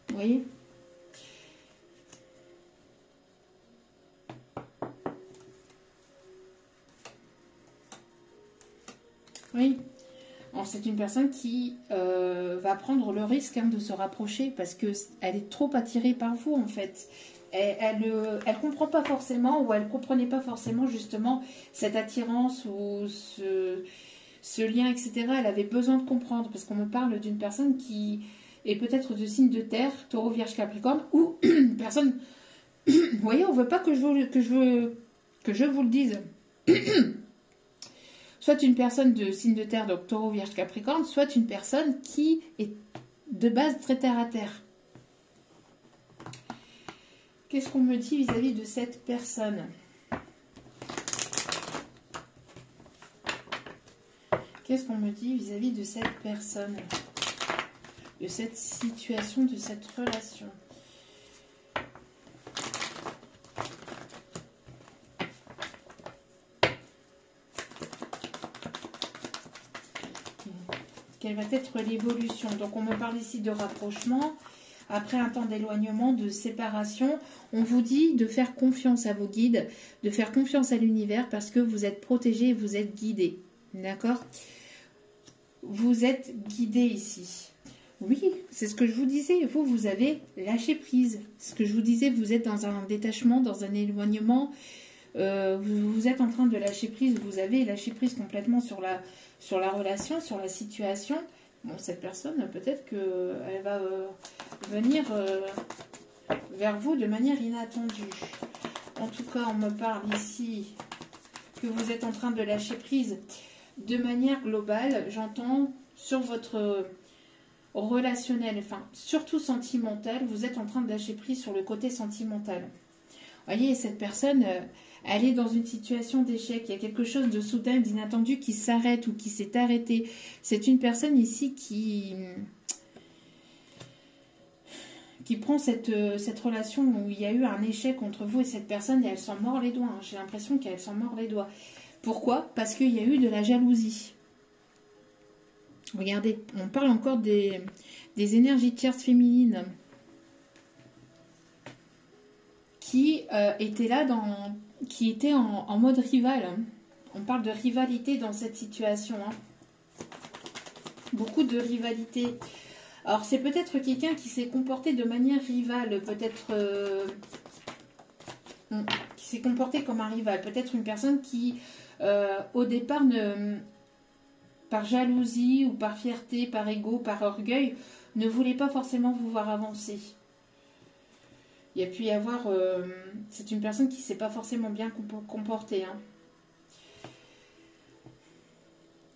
Vous voyez? Oui. Alors, c'est une personne qui va prendre le risque de se rapprocher parce qu'elle est trop attirée par vous, en fait. Elle comprend pas forcément ou elle comprenait pas forcément justement cette attirance ou ce lien, etc. Elle avait besoin de comprendre parce qu'on me parle d'une personne qui est peut-être de signe de terre, Taureau, Vierge, Capricorne, ou une personne... Vous voyez, on veut pas que je vous le dise. Soit une personne de signe de terre, donc Taureau, Vierge, Capricorne, soit une personne qui est de base très terre à terre. Qu'est-ce qu'on me dit vis-à-vis de cette personne? Qu'est-ce qu'on me dit vis-à-vis de cette personne? De cette situation, de cette relation? Quelle va être l'évolution? Donc on me parle ici de rapprochement. Après un temps d'éloignement, de séparation, on vous dit de faire confiance à vos guides, de faire confiance à l'univers parce que vous êtes protégé et vous êtes guidé. D'accord? vous êtes guidé ici. Oui, c'est ce que je vous disais. Vous, vous avez lâché prise. Ce que je vous disais, vous êtes dans un détachement, dans un éloignement. Vous êtes en train de lâcher prise. Vous avez lâché prise complètement sur la relation, sur la situation. Bon, cette personne, peut-être qu'elle va venir vers vous de manière inattendue. En tout cas, on me parle ici que vous êtes en train de lâcher prise de manière globale. J'entends sur votre relationnel, enfin surtout sentimental, vous êtes en train de lâcher prise sur le côté sentimental. Vous voyez, cette personne, elle est dans une situation d'échec. Il y a quelque chose de soudain, d'inattendu qui s'arrête ou qui s'est arrêté. C'est une personne ici qui prend cette relation où il y a eu un échec entre vous et cette personne et elle s'en mord les doigts. Hein. J'ai l'impression qu'elle s'en mord les doigts. Pourquoi? Parce qu'il y a eu de la jalousie. Regardez, on parle encore des énergies tierces féminines qui étaient là, qui étaient en mode rival. Hein. On parle de rivalité dans cette situation. Hein. Beaucoup de rivalité. Alors, c'est peut-être quelqu'un qui s'est comporté de manière rivale, peut-être qui s'est comporté comme un rival. Peut-être une personne qui, au départ, par jalousie ou par fierté, par ego, par orgueil, ne voulait pas forcément vous voir avancer. Il y a pu y avoir... c'est une personne qui ne s'est pas forcément bien comportée. Hein.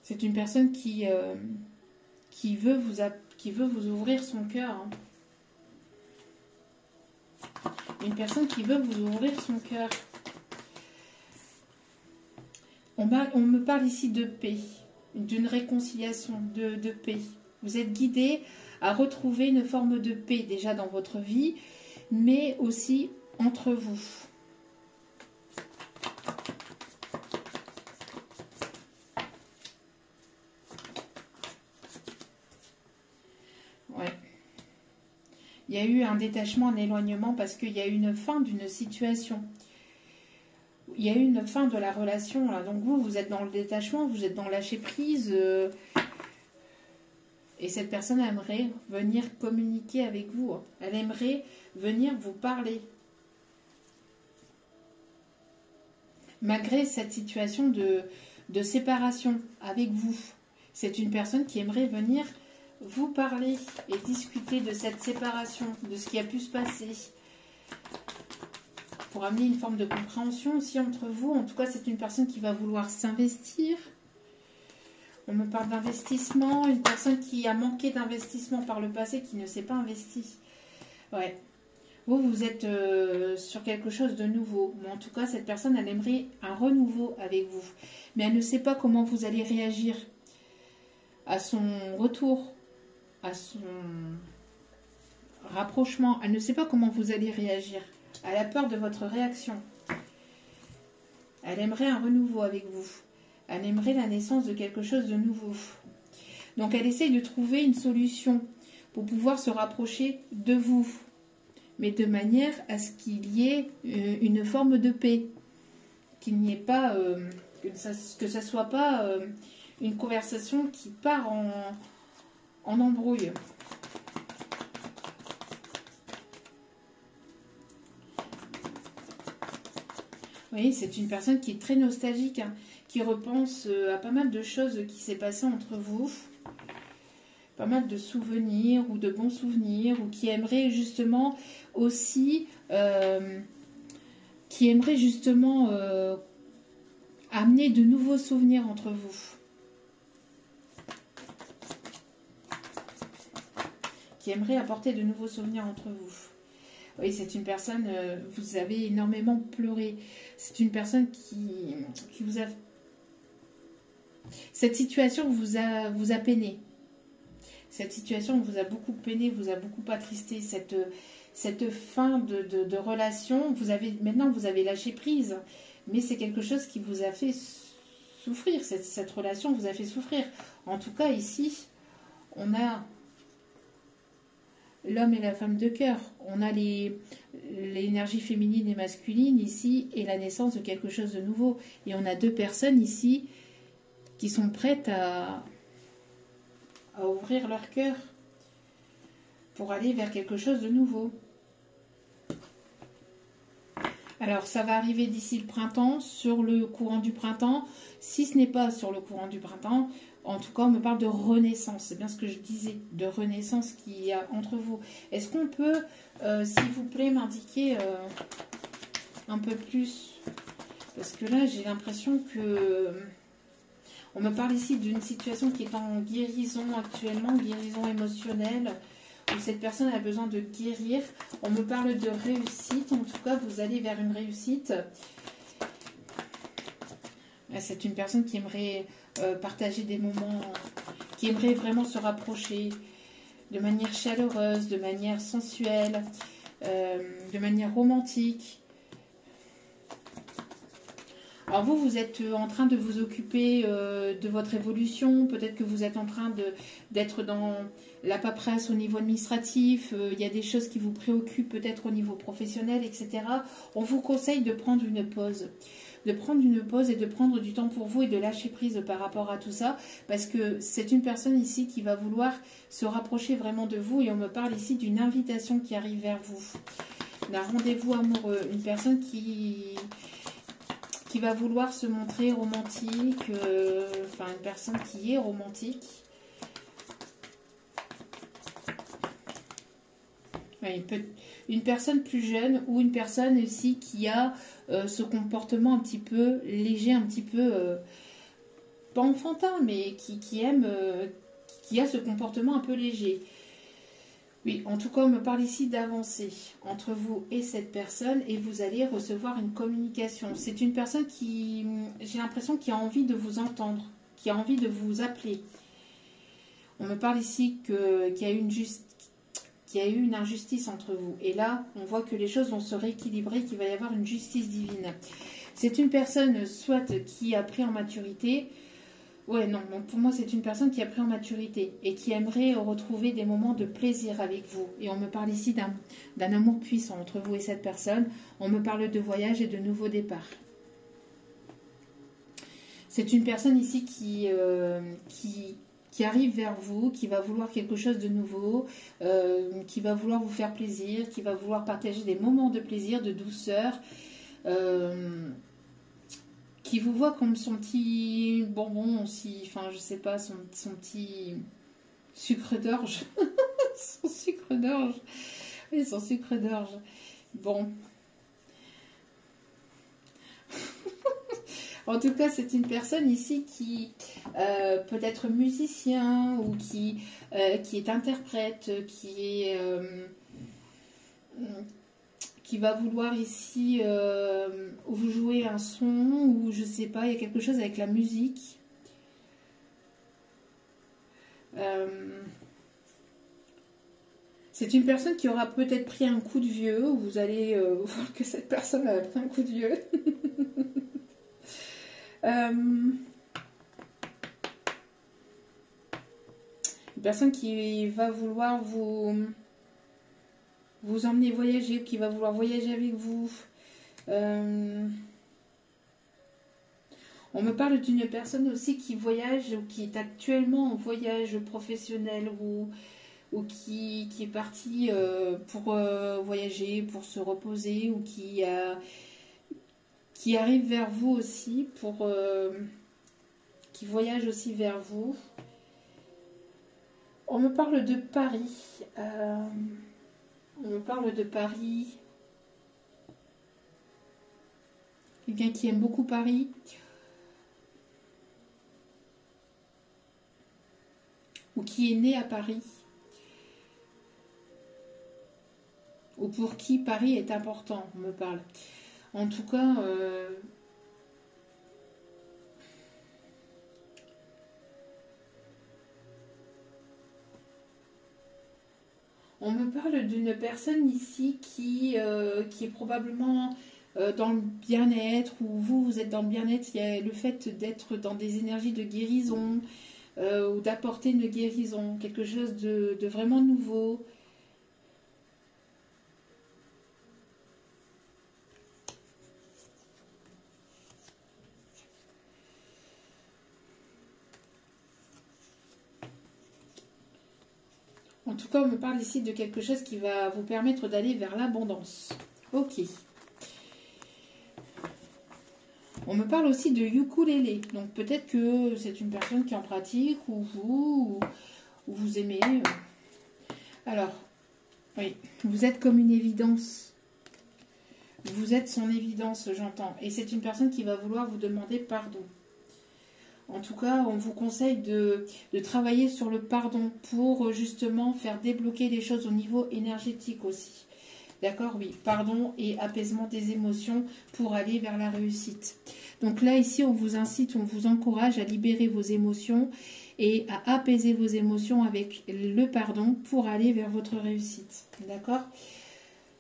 C'est une personne qui veut vous ouvrir son cœur. Hein. Une personne qui veut vous ouvrir son cœur. On me parle ici de paix, d'une réconciliation, de paix. Vous êtes guidé à retrouver une forme de paix déjà dans votre vie, mais aussi entre vous. Ouais. Il y a eu un détachement, un éloignement parce qu'il y a eu une fin d'une situation. Il y a eu une fin de la relation. Là. Donc vous êtes dans le détachement, vous êtes dans le lâcher prise. Et cette personne aimerait venir communiquer avec vous. Hein. Elle aimerait venir vous parler. Malgré cette situation de séparation avec vous. C'est une personne qui aimerait venir vous parler et discuter de cette séparation, de ce qui a pu se passer. Pour amener une forme de compréhension aussi entre vous. En tout cas, c'est une personne qui va vouloir s'investir. On me parle d'investissement. Une personne qui a manqué d'investissement par le passé, qui ne s'est pas investi. Ouais. Vous êtes sur quelque chose de nouveau. Mais en tout cas, cette personne, elle aimerait un renouveau avec vous. Mais elle ne sait pas comment vous allez réagir à son retour, à son rapprochement. Elle ne sait pas comment vous allez réagir. Elle a peur de votre réaction. Elle aimerait un renouveau avec vous. Elle aimerait la naissance de quelque chose de nouveau. Donc elle essaye de trouver une solution pour pouvoir se rapprocher de vous. Mais de manière à ce qu'il y ait une forme de paix. Qu'il n'y ait pas... que ça ne soit pas une conversation qui part en embrouille. Vous voyez, c'est une personne qui est très nostalgique, hein, qui repense à pas mal de choses qui s'est passé entre vous, pas mal de souvenirs ou de bons souvenirs, ou qui aimerait justement aussi, amener de nouveaux souvenirs entre vous. Qui aimerait apporter de nouveaux souvenirs entre vous. Oui, c'est une personne, vous avez énormément pleuré. C'est une personne qui vous a... Cette situation vous a peiné. Cette situation vous a beaucoup peiné, vous a beaucoup attristé. Cette fin de relation, maintenant vous avez lâché prise. Mais c'est quelque chose qui vous a fait souffrir. Cette relation vous a fait souffrir. En tout cas, ici, on a... l'homme et la femme de cœur. On a l'énergie féminine et masculine ici et la naissance de quelque chose de nouveau. Et on a deux personnes ici qui sont prêtes à à ouvrir leur cœur pour aller vers quelque chose de nouveau. Alors, ça va arriver d'ici le printemps, sur le courant du printemps. Si ce n'est pas sur le courant du printemps, en tout cas, on me parle de renaissance. C'est bien ce que je disais, de renaissance qu'il y a entre vous. Est-ce qu'on peut, s'il vous plaît, m'indiquer un peu plus? Parce que là, j'ai l'impression que... On me parle ici d'une situation qui est en guérison actuellement, guérison émotionnelle, où cette personne a besoin de guérir. On me parle de réussite. En tout cas, vous allez vers une réussite. C'est une personne qui aimerait partager des moments, qui aimerait vraiment se rapprocher de manière chaleureuse, de manière sensuelle, de manière romantique. Alors vous, vous êtes en train de vous occuper de votre évolution. Peut-être que vous êtes en train d'être dans la paperasse au niveau administratif. Il y a des choses qui vous préoccupent peut-être au niveau professionnel, etc. On vous conseille de prendre une pause. De prendre une pause et de prendre du temps pour vous et de lâcher prise par rapport à tout ça. Parce que c'est une personne ici qui va vouloir se rapprocher vraiment de vous. Et on me parle ici d'une invitation qui arrive vers vous. D'un rendez-vous amoureux. Une personne qui va vouloir se montrer romantique, enfin une personne qui est romantique. Ouais, une personne plus jeune ou une personne aussi qui a ce comportement un petit peu léger, un petit peu, pas enfantin, mais qui aime, qui a ce comportement un peu léger. Oui, en tout cas, on me parle ici d'avancer entre vous et cette personne et vous allez recevoir une communication. C'est une personne qui, j'ai l'impression, qui a envie de vous entendre, qui a envie de vous appeler. On me parle ici qu'il y a eu une injustice entre vous. Et là, on voit que les choses vont se rééquilibrer, qu'il va y avoir une justice divine. C'est une personne, soit qui a pris en maturité. Ouais, non, pour moi, c'est une personne qui a pris en maturité et qui aimerait retrouver des moments de plaisir avec vous. Et on me parle ici d'un amour puissant entre vous et cette personne. On me parle de voyage et de nouveaux départs. C'est une personne ici qui arrive vers vous, qui va vouloir quelque chose de nouveau, qui va vouloir vous faire plaisir, qui va vouloir partager des moments de plaisir, de douceur, qui vous voit comme son petit bonbon aussi, enfin je sais pas, son petit sucre d'orge. Son sucre d'orge. Oui, son sucre d'orge. Bon. En tout cas, c'est une personne ici qui peut être musicien ou qui est interprète, qui va vouloir ici vous jouer un son ou je sais pas, il y a quelque chose avec la musique. C'est une personne qui aura peut-être pris un coup de vieux. Vous allez voir que cette personne a pris un coup de vieux. Une personne qui va vouloir vous emmener voyager, qui va vouloir voyager avec vous. On me parle d'une personne aussi qui voyage ou qui est actuellement en voyage professionnel ou qui est partie pour voyager, pour se reposer ou qui arrive vers vous aussi, qui voyage aussi vers vous. On me parle de Paris. On me parle de Paris. Quelqu'un qui aime beaucoup Paris. Ou qui est né à Paris. Ou pour qui Paris est important, on me parle. En tout cas, on me parle d'une personne ici qui est probablement dans le bien-être, ou vous êtes dans le bien-être. Il y a le fait d'être dans des énergies de guérison, ou d'apporter une guérison, quelque chose de vraiment nouveau. tout cas, on me parle ici de quelque chose qui va vous permettre d'aller vers l'abondance. Ok. On me parle aussi de ukulélé. Donc peut-être que c'est une personne qui en pratique ou vous aimez. Alors, oui, vous êtes comme une évidence. Vous êtes son évidence, j'entends. Et c'est une personne qui va vouloir vous demander pardon. En tout cas, on vous conseille de travailler sur le pardon pour justement faire débloquer les choses au niveau énergétique aussi. D'accord, oui, pardon et apaisement des émotions pour aller vers la réussite. Donc là, ici, on vous incite, on vous encourage à libérer vos émotions et à apaiser vos émotions avec le pardon pour aller vers votre réussite. D'accord ?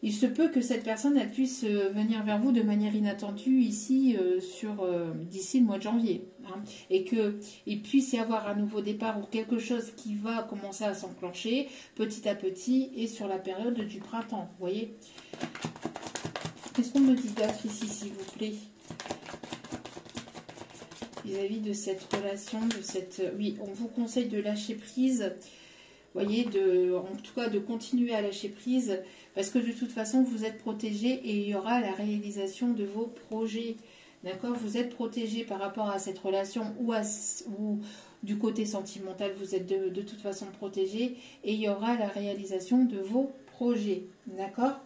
Il se peut que cette personne, elle puisse venir vers vous de manière inattendue ici, d'ici le mois de janvier. Hein, et qu'il puisse y avoir un nouveau départ ou quelque chose qui va commencer à s'enclencher petit à petit et sur la période du printemps. Vous voyez ? Qu'est-ce qu'on me dit d'autre ici, s'il vous plaît ? Vis-à-vis de cette relation, de cette... Oui, on vous conseille de lâcher prise. Vous voyez, en tout cas de continuer à lâcher prise parce que de toute façon vous êtes protégé et il y aura la réalisation de vos projets. D'accord ? Vous êtes protégé par rapport à cette relation ou du côté sentimental, vous êtes de toute façon protégé et il y aura la réalisation de vos projets. D'accord ?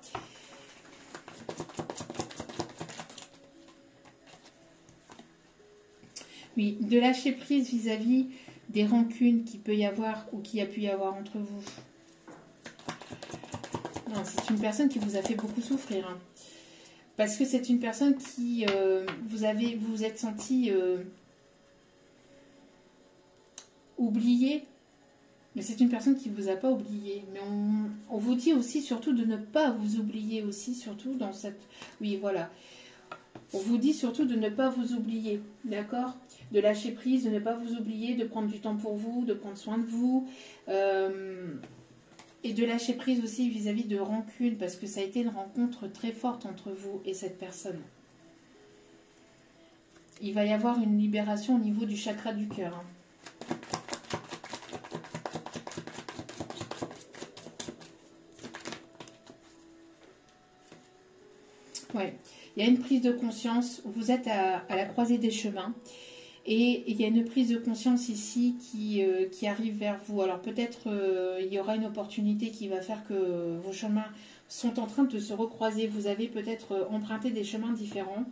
Oui, de lâcher prise vis-à-vis des rancunes qu'il peut y avoir ou qu'il y a pu y avoir entre vous. Non, c'est une personne qui vous a fait beaucoup souffrir. Hein. Parce que c'est une personne qui vous êtes senti oublié. Mais c'est une personne qui ne vous a pas oublié. Mais on vous dit aussi surtout de ne pas vous oublier aussi, surtout dans cette... Oui, voilà. On vous dit surtout de ne pas vous oublier, d'accord ? De lâcher prise, de ne pas vous oublier, de prendre du temps pour vous, de prendre soin de vous. Et de lâcher prise aussi vis-à-vis de rancune, parce que ça a été une rencontre très forte entre vous et cette personne. Il va y avoir une libération au niveau du chakra du cœur. Hein. Ouais. Il y a une prise de conscience, vous êtes à la croisée des chemins et il y a une prise de conscience ici qui arrive vers vous. Alors peut-être il y aura une opportunité qui va faire que vos chemins sont en train de se recroiser. Vous avez peut-être emprunté des chemins différents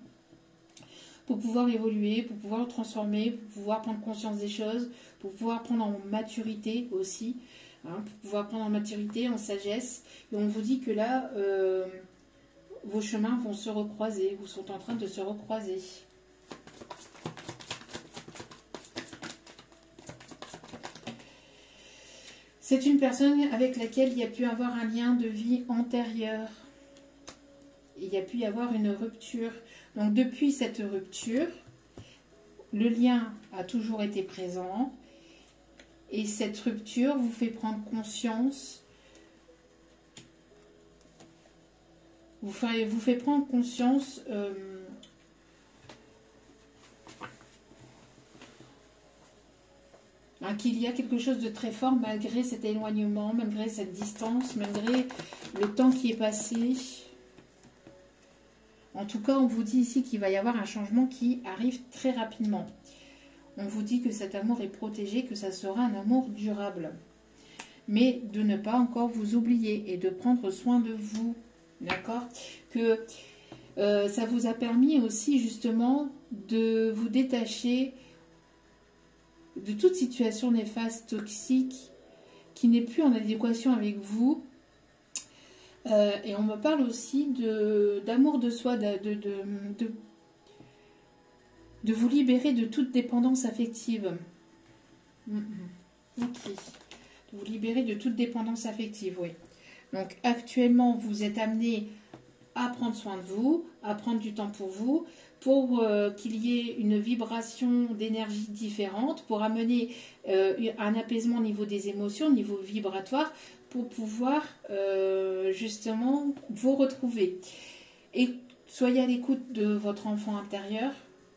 pour pouvoir évoluer, pour pouvoir transformer, pour pouvoir prendre conscience des choses, pour pouvoir prendre en maturité aussi, hein, pour pouvoir prendre en maturité, en sagesse. Et on vous dit que là... vos chemins vont se recroiser, ou sont en train de se recroiser. C'est une personne avec laquelle il y a pu avoir un lien de vie antérieur. Il y a pu y avoir une rupture. Donc depuis cette rupture, le lien a toujours été présent. Et cette rupture vous fait prendre conscience. Vous fait prendre conscience qu'il y a quelque chose de très fort malgré cet éloignement, malgré cette distance, malgré le temps qui est passé. En tout cas, on vous dit ici qu'il va y avoir un changement qui arrive très rapidement. On vous dit que cet amour est protégé, que ça sera un amour durable. Mais de ne pas encore vous oublier et de prendre soin de vous. D'accord ? Que ça vous a permis aussi justement de vous détacher de toute situation néfaste, toxique, qui n'est plus en adéquation avec vous. Et on me parle aussi d'amour de soi, de vous libérer de toute dépendance affective. Ok. De vous libérer de toute dépendance affective, oui. Donc actuellement, vous êtes amené à prendre soin de vous, à prendre du temps pour vous, pour qu'il y ait une vibration d'énergie différente, pour amener un apaisement au niveau des émotions, au niveau vibratoire, pour pouvoir justement vous retrouver. Et soyez à l'écoute de votre enfant intérieur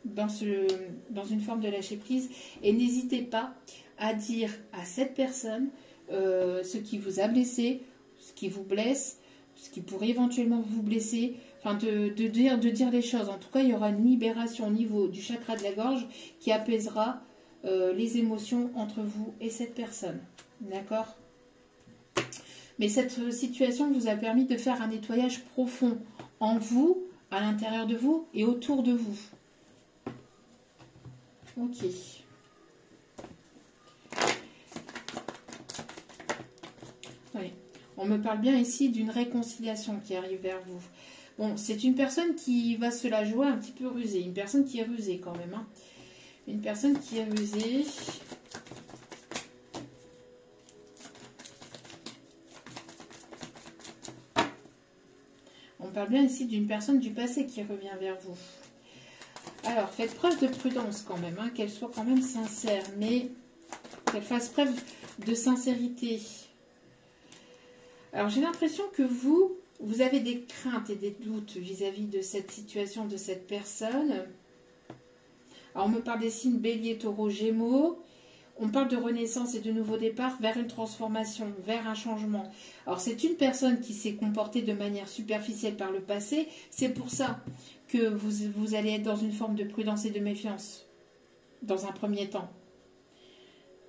dans une forme de lâcher prise et n'hésitez pas à dire à cette personne ce qui vous a blessé, ce qui vous blesse, ce qui pourrait éventuellement vous blesser. Enfin, de dire les choses. En tout cas, il y aura une libération au niveau du chakra de la gorge qui apaisera les émotions entre vous et cette personne. D'accord? Mais cette situation vous a permis de faire un nettoyage profond en vous, à l'intérieur de vous et autour de vous. Ok. Oui. On me parle bien ici d'une réconciliation qui arrive vers vous. Bon, c'est une personne qui va se la jouer un petit peu rusée. Une personne qui est rusée quand même. Hein. Une personne qui est rusée. On parle bien ici d'une personne du passé qui revient vers vous. Alors, faites preuve de prudence quand même, hein, qu'elle soit quand même sincère, mais qu'elle fasse preuve de sincérité. Alors, j'ai l'impression que vous avez des craintes et des doutes vis-à-vis de cette situation, de cette personne. Alors, on me parle des signes Bélier, Taureau, Gémeaux. On parle de renaissance et de nouveau départ vers une transformation, vers un changement. Alors, c'est une personne qui s'est comportée de manière superficielle par le passé. C'est pour ça que vous allez être dans une forme de prudence et de méfiance, dans un premier temps.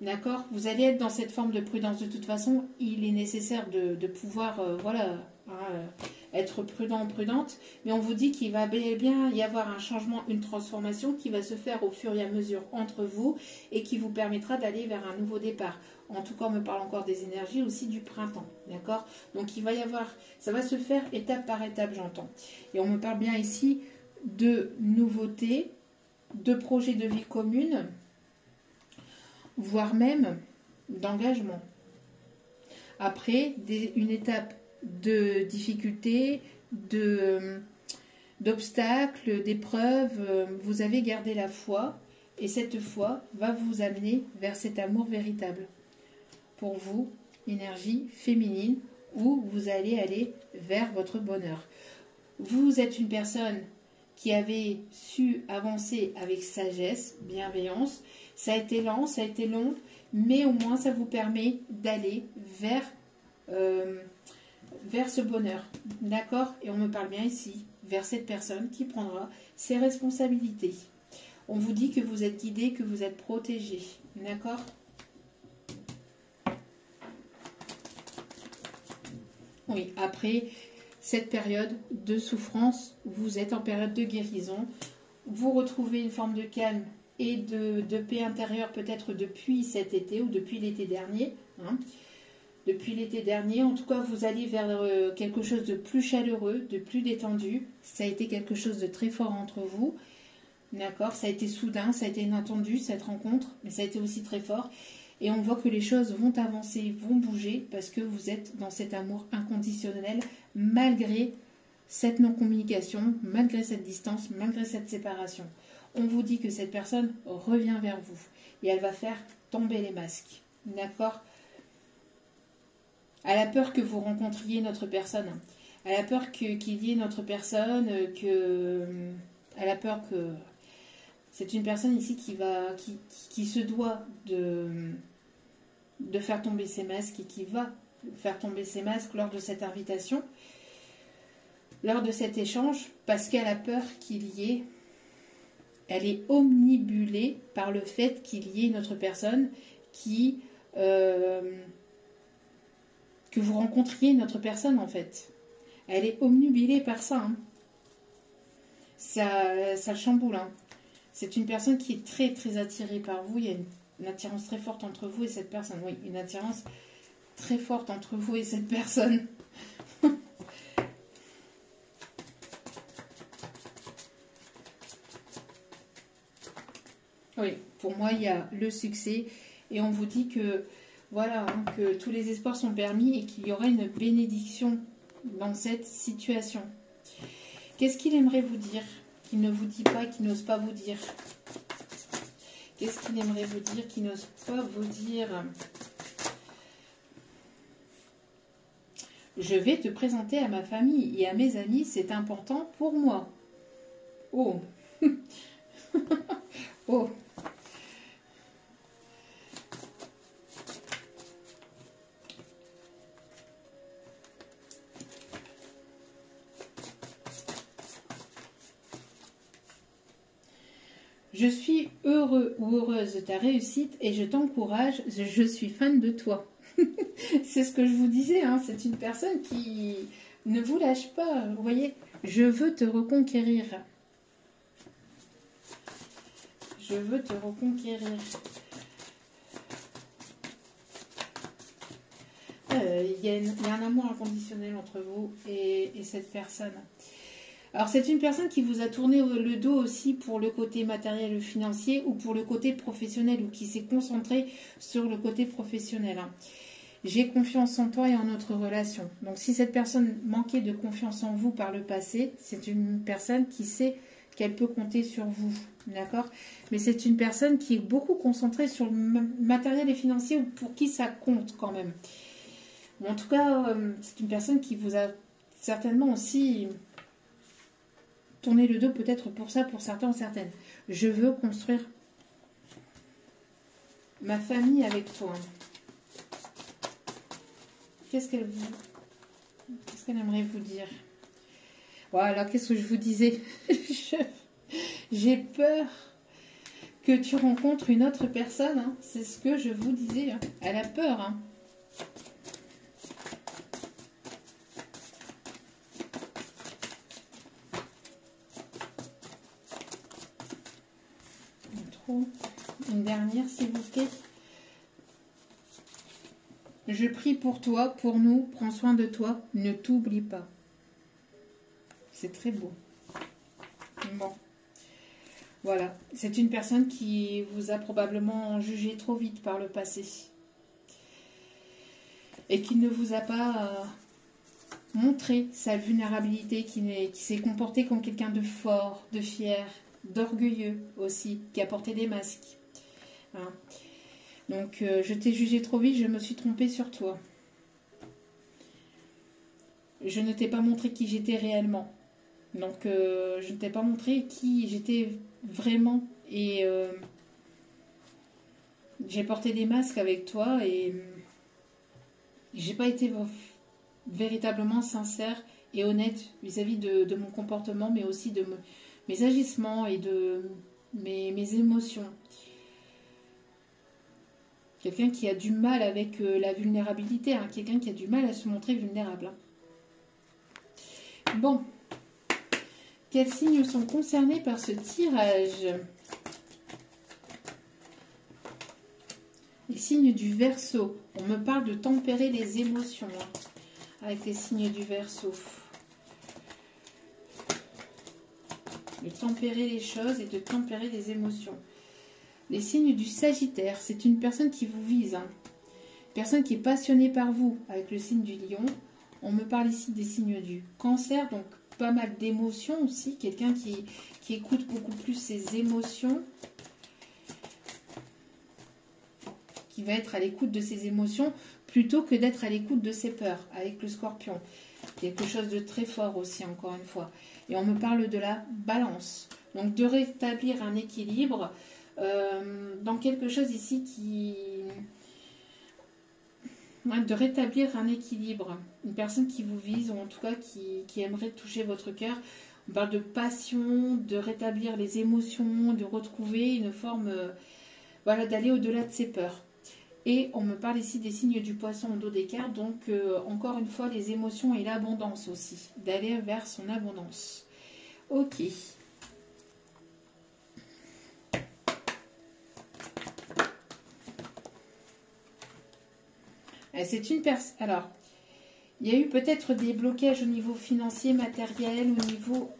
D'accord? Vous allez être dans cette forme de prudence. De toute façon, il est nécessaire de pouvoir, être prudent ou prudente. Mais on vous dit qu'il va bel et bien y avoir un changement, une transformation qui va se faire au fur et à mesure entre vous et qui vous permettra d'aller vers un nouveau départ. En tout cas, on me parle encore des énergies aussi du printemps. D'accord? Donc, il va y avoir, ça va se faire étape par étape, j'entends. Et on me parle bien ici de nouveautés, de projets de vie commune, voire même d'engagement. Après, une étape de difficultés, d'obstacles, d'épreuves, vous avez gardé la foi et cette foi va vous amener vers cet amour véritable. Pour vous, énergie féminine, où vous allez aller vers votre bonheur. Vous êtes une personne qui avait su avancer avec sagesse, bienveillance. Ça a été lent, ça a été long, mais au moins ça vous permet d'aller vers ce bonheur. D'accord? Et on me parle bien ici, vers cette personne qui prendra ses responsabilités. On vous dit que vous êtes guidé, que vous êtes protégé. D'accord? Oui, après cette période de souffrance, vous êtes en période de guérison. Vous retrouvez une forme de calme et de paix intérieure peut-être depuis cet été ou depuis l'été dernier. Hein. Depuis l'été dernier, en tout cas, vous allez vers quelque chose de plus chaleureux, de plus détendu. Ça a été quelque chose de très fort entre vous. D'accord? Ça a été soudain, ça a été inattendu, cette rencontre, mais ça a été aussi très fort. Et on voit que les choses vont avancer, vont bouger, parce que vous êtes dans cet amour inconditionnel, malgré cette non-communication, malgré cette distance, malgré cette séparation. On vous dit que cette personne revient vers vous et elle va faire tomber les masques. D'accord? Elle a peur que vous rencontriez notre personne. Elle a peur qu'il y ait notre personne, elle a peur que... C'est une personne ici qui se doit de faire tomber ses masques et qui va faire tomber ses masques lors de cette invitation, lors de cet échange, parce qu'elle a peur qu'il y ait... Elle est omnibulée par le fait qu'il y ait une autre personne que vous rencontriez une autre personne en fait. Elle est omnubilée par ça. Hein. Ça le chamboule. Hein. C'est une personne qui est très très attirée par vous. Il y a une attirance très forte entre vous et cette personne. Oui, une attirance très forte entre vous et cette personne. Oui, pour moi, il y a le succès. Et on vous dit que, voilà, hein, que tous les espoirs sont permis et qu'il y aura une bénédiction dans cette situation. Qu'est-ce qu'il aimerait vous dire, qu'il ne vous dit pas, qu'il n'ose pas vous dire? Qu'est-ce qu'il aimerait vous dire, qu'il n'ose pas vous dire? Je vais te présenter à ma famille et à mes amis, c'est important pour moi. Oh. Oh. Je suis heureux ou heureuse de ta réussite et je t'encourage, je suis fan de toi. C'est ce que je vous disais, hein, c'est une personne qui ne vous lâche pas, vous voyez. Je veux te reconquérir. Je veux te reconquérir. Il y a un amour inconditionnel entre vous et cette personne. Alors, c'est une personne qui vous a tourné le dos aussi pour le côté matériel ou financier ou pour le côté professionnel ou qui s'est concentré sur le côté professionnel. Hein. J'ai confiance en toi et en notre relation. Donc, si cette personne manquait de confiance en vous par le passé, c'est une personne qui sait qu'elle peut compter sur vous. D'accord? Mais c'est une personne qui est beaucoup concentrée sur le matériel et financier ou pour qui ça compte quand même. Bon, en tout cas, c'est une personne qui vous a certainement aussi tourné le dos peut-être pour ça, pour certains ou certaines. Je veux construire ma famille avec toi. Qu'est-ce qu'elle aimerait vous dire? Voilà, qu'est-ce que je vous disais? J'ai peur que tu rencontres une autre personne. Hein. C'est ce que je vous disais. Hein. Elle a peur. Hein. Une dernière, s'il vous plaît. Je prie pour toi, pour nous, prends soin de toi, ne t'oublie pas. C'est très beau. Bon. Voilà. C'est une personne qui vous a probablement jugé trop vite par le passé. Et qui ne vous a pas montré sa vulnérabilité, qui s'est comporté comme quelqu'un de fort, de fier, d'orgueilleux aussi, qui a porté des masques. Hein. Donc, je t'ai jugé trop vite, je me suis trompée sur toi. Je ne t'ai pas montré qui j'étais réellement. Donc, je ne t'ai pas montré qui j'étais vraiment. Et j'ai porté des masques avec toi et j'ai pas été véritablement sincère et honnête vis-à-vis de mon comportement, mais aussi de mes agissements et de mes émotions. Quelqu'un qui a du mal avec la vulnérabilité, hein, quelqu'un qui a du mal à se montrer vulnérable. Hein. Bon, quels signes sont concernés par ce tirage? Les signes du Verseau. On me parle de tempérer les émotions hein, avec les signes du Verseau. De tempérer les choses et de tempérer les émotions. Les signes du Sagittaire, c'est une personne qui vous vise. Hein. Une personne qui est passionnée par vous avec le signe du Lion. On me parle ici des signes du Cancer, donc pas mal d'émotions aussi. Quelqu'un qui écoute beaucoup plus ses émotions. Qui va être à l'écoute de ses émotions plutôt que d'être à l'écoute de ses peurs avec le Scorpion. Quelque chose de très fort aussi, encore une fois. Et on me parle de la balance. Donc de rétablir un équilibre dans quelque chose ici qui... Ouais, de rétablir un équilibre. Une personne qui vous vise, ou en tout cas qui aimerait toucher votre cœur. On parle de passion, de rétablir les émotions, de retrouver une forme... voilà, d'aller au-delà de ses peurs. Et on me parle ici des signes du poisson au dos des cartes. Donc, encore une fois, les émotions et l'abondance aussi. D'aller vers son abondance. Ok. C'est une personne... Alors, il y a eu peut-être des blocages au niveau financier, matériel, au niveau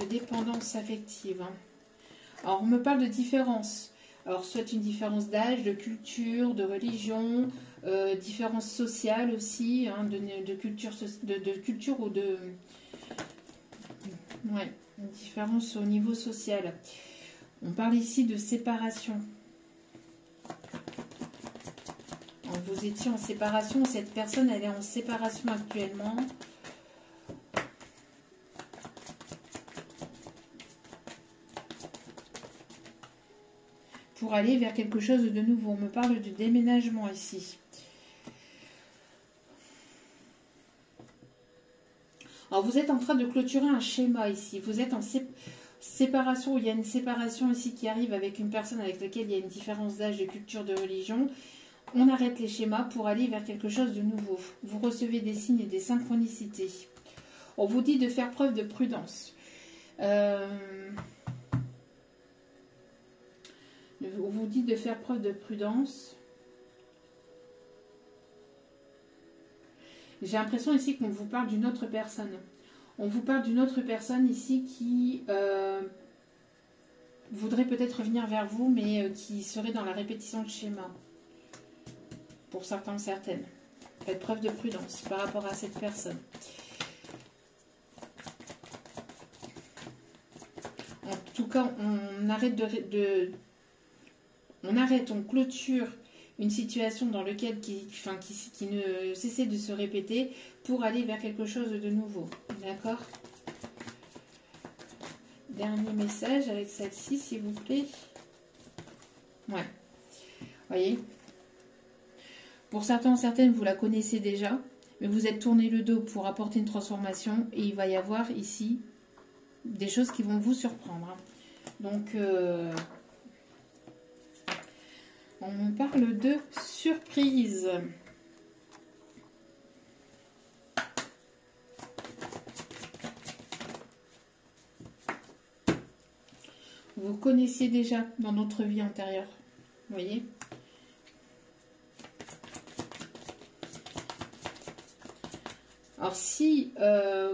de dépendance affective. Hein. Alors, on me parle de différence. Alors, soit une différence d'âge, de culture, de religion, différence sociale aussi, hein, de culture ou de... Ouais, une différence au niveau social. On parle ici de séparation. Vous étiez en séparation, cette personne elle est en séparation actuellement. Pour aller vers quelque chose de nouveau. On me parle du déménagement ici. Alors Alors, vous êtes en train de clôturer un schéma ici. Vous êtes en séparation, il y a une séparation ici qui arrive avec une personne avec laquelle il y a une différence d'âge, de culture, de religion. On arrête les schémas pour aller vers quelque chose de nouveau. Vous recevez des signes et des synchronicités. On vous dit de faire preuve de prudence. On vous dit de faire preuve de prudence. J'ai l'impression ici qu'on vous parle d'une autre personne. On vous parle d'une autre personne ici qui voudrait peut-être revenir vers vous, mais qui serait dans la répétition de schéma. Pour certains, certaines. Faites preuve de prudence par rapport à cette personne. En tout cas, on arrête on clôture une situation dans laquelle qui ne cessait de se répéter pour aller vers quelque chose de nouveau. D'accord? Dernier message avec celle-ci, s'il vous plaît. Ouais. Voyez? Pour certains, certaines, vous la connaissez déjà, mais vous êtes tourné le dos pour apporter une transformation et il va y avoir ici des choses qui vont vous surprendre. Donc, on parle de surprise. Vous connaissiez déjà dans notre vie antérieure. Vous voyez? Alors, si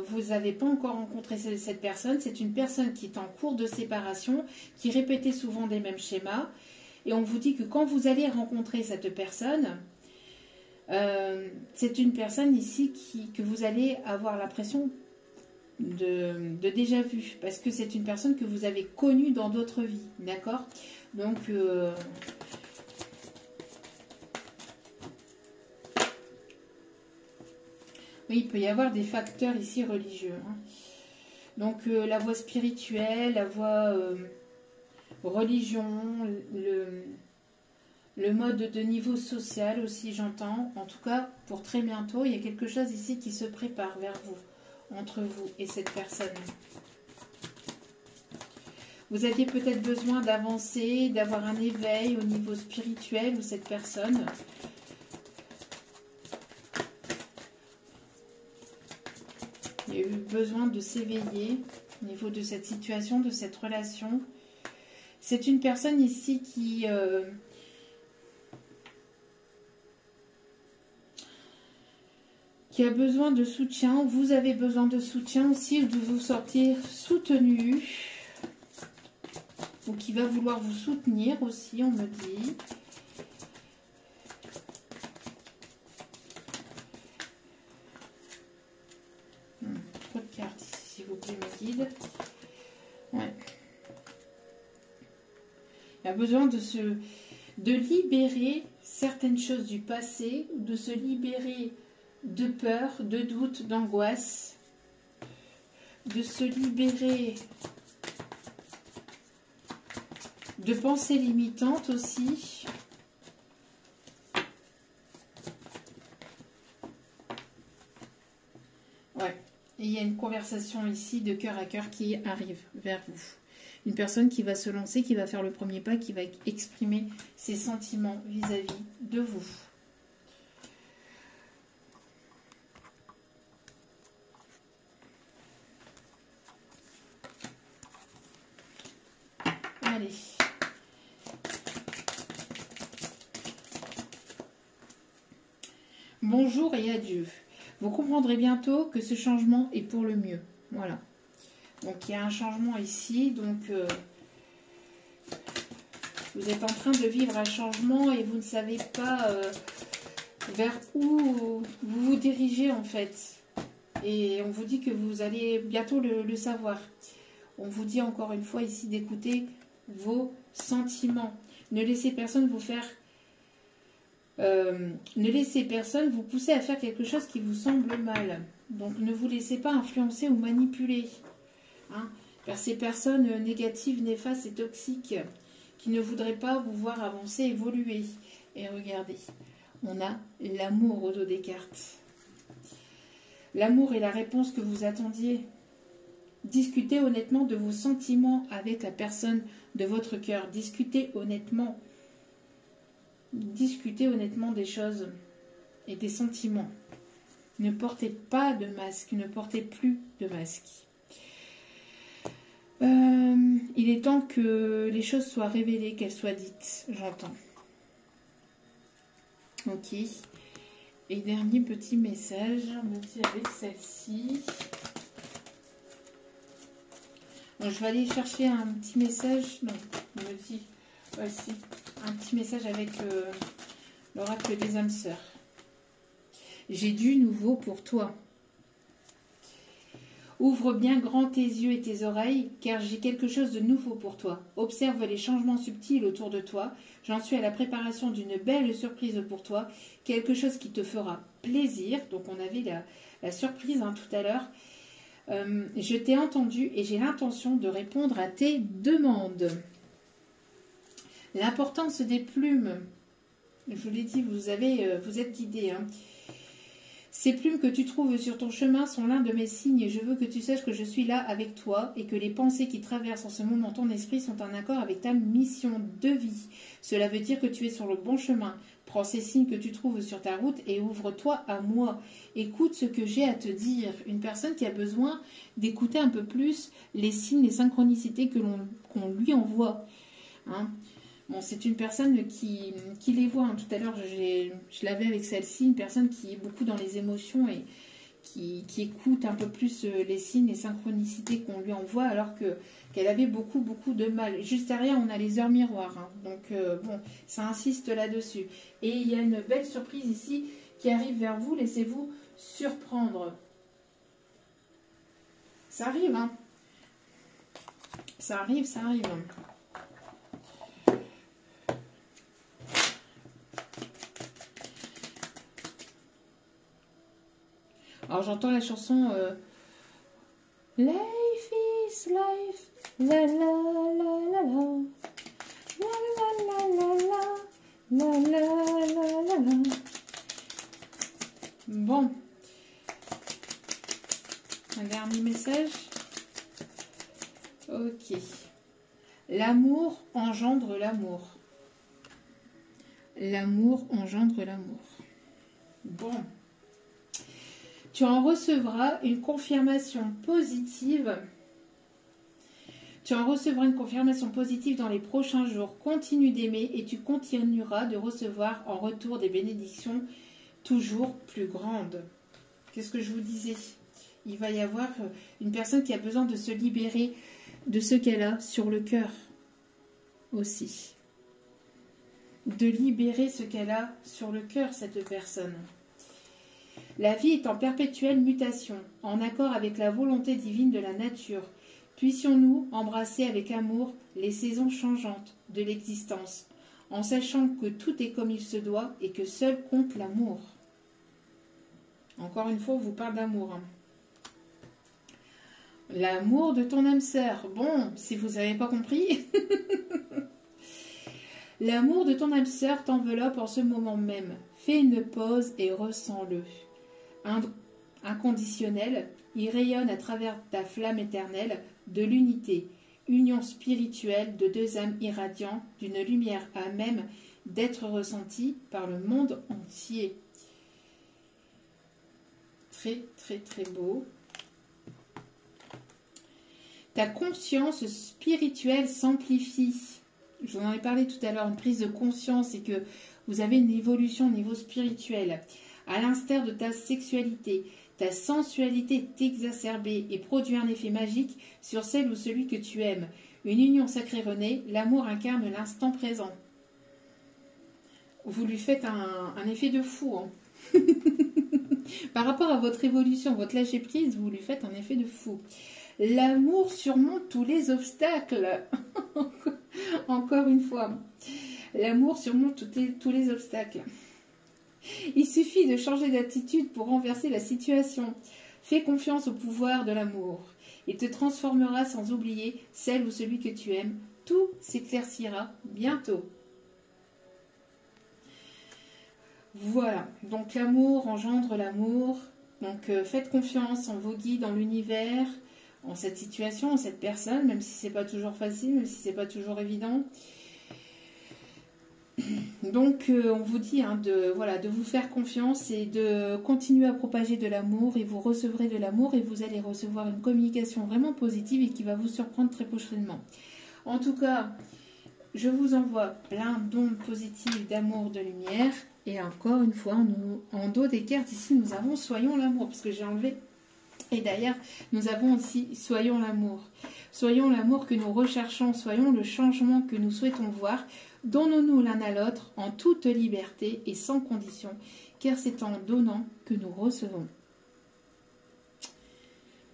vous n'avez pas encore rencontré cette personne, c'est une personne qui est en cours de séparation, qui répétait souvent des mêmes schémas. Et on vous dit que quand vous allez rencontrer cette personne, c'est une personne ici que vous allez avoir l'impression de déjà vu. Parce que c'est une personne que vous avez connue dans d'autres vies. D'accord? Donc... oui, il peut y avoir des facteurs ici religieux. Hein. Donc, la voie spirituelle, la voie religion, le mode de niveau social aussi, j'entends. En tout cas, pour très bientôt, il y a quelque chose ici qui se prépare vers vous, entre vous et cette personne. Vous aviez peut-être besoin d'avancer, d'avoir un éveil au niveau spirituel ou cette personne... Il y a eu besoin de s'éveiller au niveau de cette situation, de cette relation. C'est une personne ici qui a besoin de soutien. Vous avez besoin de soutien aussi, de vous sortir soutenu. Ou qui va vouloir vous soutenir aussi, on me dit. Trop de cartes ici, s'il vous plaît, mes guides. Ouais. Il y a besoin de libérer certaines choses du passé, de se libérer de peur, de doute, d'angoisse, de se libérer de pensées limitantes aussi. Ouais. Et il y a une conversation ici de cœur à cœur qui arrive vers vous. Une personne qui va se lancer, qui va faire le premier pas, qui va exprimer ses sentiments vis-à-vis de vous. Allez. Bonjour et adieu. Vous comprendrez bientôt que ce changement est pour le mieux. Voilà. Donc, il y a un changement ici. Donc, vous êtes en train de vivre un changement et vous ne savez pas vers où vous vous dirigez, en fait. Et on vous dit que vous allez bientôt le savoir. On vous dit encore une fois ici d'écouter vos sentiments. Ne laissez personne vous faire... ne laissez personne vous pousser à faire quelque chose qui vous semble mal. Donc, ne vous laissez pas influencer ou manipuler. Hein, vers ces personnes négatives, néfastes et toxiques qui ne voudraient pas vous voir avancer, évoluer. Et regardez, on a l'amour au dos des cartes. L'amour est la réponse que vous attendiez. Discutez honnêtement de vos sentiments avec la personne de votre cœur. Discutez honnêtement. Discutez honnêtement des choses et des sentiments. Ne portez pas de masque, ne portez plus de masque. Il est temps que les choses soient révélées, qu'elles soient dites, j'entends. Ok. Et dernier petit message, on me dit avec celle-ci. Bon, je vais aller chercher un petit message. Non, on me dit voici un petit message avec l'oracle des âmes sœurs. J'ai du nouveau pour toi. Ouvre bien grand tes yeux et tes oreilles, car j'ai quelque chose de nouveau pour toi. Observe les changements subtils autour de toi. J'en suis à la préparation d'une belle surprise pour toi. Quelque chose qui te fera plaisir. Donc on avait la surprise tout à l'heure. Je t'ai entendu et j'ai l'intention de répondre à tes demandes. L'importance des plumes. Je vous l'ai dit, vous êtes guidés. Ces plumes que tu trouves sur ton chemin sont l'un de mes signes. Je veux que tu saches que je suis là avec toi et que les pensées qui traversent en ce moment ton esprit sont en accord avec ta mission de vie. Cela veut dire que tu es sur le bon chemin. Prends ces signes que tu trouves sur ta route et ouvre-toi à moi. Écoute ce que j'ai à te dire. Une personne qui a besoin d'écouter un peu plus les signes, les synchronicités qu'on lui envoie. Bon, c'est une personne qui les voit. Tout à l'heure, je l'avais avec celle-ci, une personne qui est beaucoup dans les émotions et qui écoute un peu plus les signes, les synchronicités qu'on lui envoie, alors qu'elle avait beaucoup de mal. Juste derrière, on a les heures miroirs. Donc, bon, ça insiste là-dessus. Et il y a une belle surprise ici qui arrive vers vous. Laissez-vous surprendre. Ça arrive, Ça arrive, ça arrive. Alors j'entends la chanson Life is life, la la la la la, la la la la la, la la la la. Bon, un dernier message. Ok. L'amour engendre l'amour. L'amour engendre l'amour. Bon. Tu en recevras une confirmation positive. Tu en recevras une confirmation positive dans les prochains jours. Continue d'aimer et tu continueras de recevoir en retour des bénédictions toujours plus grandes. Qu'est-ce que je vous disais? Il va y avoir une personne qui a besoin de se libérer de ce qu'elle a sur le cœur aussi. De libérer ce qu'elle a sur le cœur, cette personne. La vie est en perpétuelle mutation, en accord avec la volonté divine de la nature. Puissions-nous embrasser avec amour les saisons changeantes de l'existence, en sachant que tout est comme il se doit et que seul compte l'amour. Encore une fois, on vous parle d'amour. L'amour de ton âme sœur. Bon, si vous n'avez pas compris. L'amour de ton âme sœur t'enveloppe en ce moment même. Fais une pause et ressens-le. Inconditionnel, il rayonne à travers ta flamme éternelle de l'unité, union spirituelle de deux âmes irradiantes d'une lumière à même d'être ressentie par le monde entier. Très très beau. Ta conscience spirituelle s'amplifie. Je vous en ai parlé tout à l'heure, une prise de conscience et que vous avez une évolution au niveau spirituel. À l'instar de ta sexualité, ta sensualité est exacerbée et produit un effet magique sur celle ou celui que tu aimes. Une union sacrée renaît, l'amour incarne l'instant présent. Vous lui faites un effet de fou. Par rapport à votre évolution, votre lâcher prise, vous lui faites un effet de fou. L'amour surmonte tous les obstacles. Encore une fois. L'amour surmonte tous les obstacles. Il suffit de changer d'attitude pour renverser la situation. Fais confiance au pouvoir de l'amour. Il te transformera sans oublier celle ou celui que tu aimes. Tout s'éclaircira bientôt. Voilà. Donc l'amour engendre l'amour. Donc faites confiance en vos guides, en l'univers, en cette situation, en cette personne, même si c'est pas toujours facile, même si c'est pas toujours évident. Donc on vous dit de vous faire confiance et de continuer à propager de l'amour, et vous recevrez de l'amour et vous allez recevoir une communication vraiment positive et qui va vous surprendre très prochainement. En tout cas, je vous envoie plein d'ondes positives d'amour, de lumière. Et encore une fois, en dos des cartes ici, nous avons Soyons l'amour, parce que j'ai enlevé. Et d'ailleurs, nous avons aussi Soyons l'amour. Soyons l'amour que nous recherchons, soyons le changement que nous souhaitons voir. Donnons-nous l'un à l'autre en toute liberté et sans condition, car c'est en donnant que nous recevons.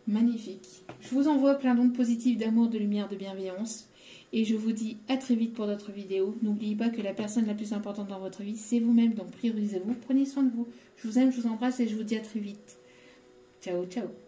Magnifique. Je vous envoie plein d'ondes positives d'amour, de lumière, de bienveillance. Et je vous dis à très vite pour d'autres vidéos. N'oubliez pas que la personne la plus importante dans votre vie, c'est vous-même. Donc priorisez-vous, prenez soin de vous. Je vous aime, je vous embrasse et je vous dis à très vite. Ciao, ciao.